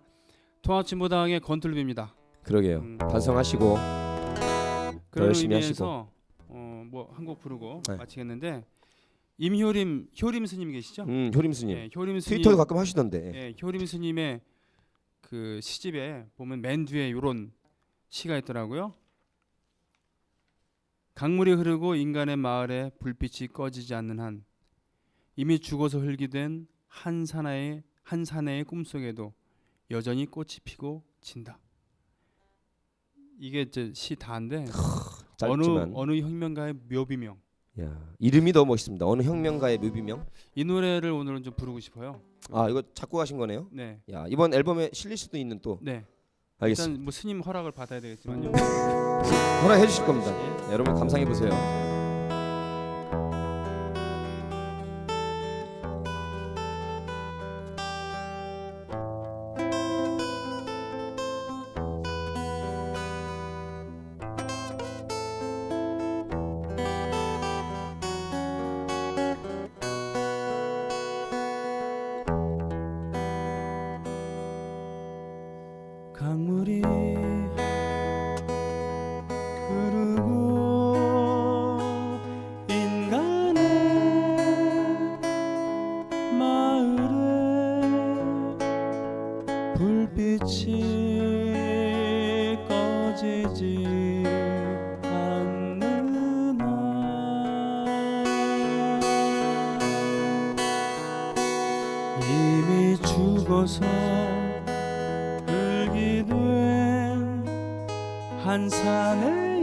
Speaker 2: 통합진보당의 건틀비입니다.
Speaker 3: 그러게요. 반성하시고 더 열심히 하시고
Speaker 2: 뭐 한 곡 부르고 마치겠는데 임효림 스님 계시죠?
Speaker 3: 효림 스님.
Speaker 2: 예, 효림 스님
Speaker 3: 트위터도 가끔 하시던데.
Speaker 2: 예, 효림 스님의 그 시집에 보면 맨 뒤에 이런 시가 있더라고요. 강물이 흐르고 인간의 마을에 불빛이 꺼지지 않는 한 이미 죽어서 흙이된 한 사내의 꿈속에도 여전히 꽃이 피고 진다. 이게 이제 시 다인데 어느 혁명가의 묘비명.
Speaker 3: 야, 이름이 너무 멋있습니다. 어느 혁명가의 묘비명?
Speaker 2: 이 노래를 오늘은 좀 부르고 싶어요.
Speaker 3: 아, 이거 작곡하신 거네요?
Speaker 2: 네.
Speaker 3: 야, 이번 앨범에 실릴 수도 있는 또.
Speaker 2: 네.
Speaker 3: 알겠습니다.
Speaker 2: 일단 뭐 스님 허락을 받아야 되겠지만요.
Speaker 3: 허락해 주실 겁니다. 네, 여러분 감상해 보세요.
Speaker 2: 강물이 흐르고 인간의 마을에 불빛이 꺼지지 않는 한 이미 죽어서 한 사내의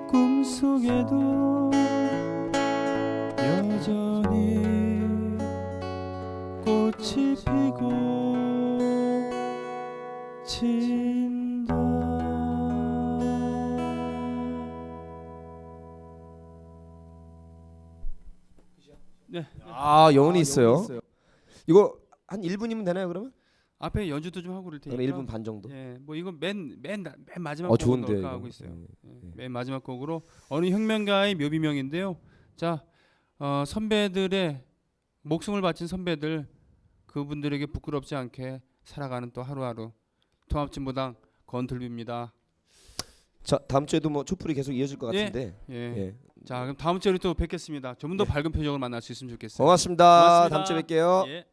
Speaker 2: 꿈속에도 여전히 꽃이 피고 진다. 네.
Speaker 3: 아, 여운이 있어요. 이거 한 1분이면 되나요, 그러면?
Speaker 2: 앞에 연주도 좀 하고 그럴 테니까.
Speaker 3: 1분 반 정도.
Speaker 2: 예, 뭐 이거 맨 마지막 곡으로 넣을까 하고 있어요. 맨 마지막 곡으로 어느 혁명가의 묘비명인데요. 자, 선배들의 목숨을 바친 선배들 그분들에게 부끄럽지 않게 살아가는 또 하루하루 통합진보당 건틀비입니다.
Speaker 3: 자, 다음 주에도 뭐 촛불이 계속 이어질 것 같은데.
Speaker 2: 예. 자, 그럼 다음 주에 또 뵙겠습니다. 좀 더 밝은 표정을 만날 수 있으면 좋겠어요.
Speaker 3: 고맙습니다. 다음 주에 뵐게요.
Speaker 2: 예.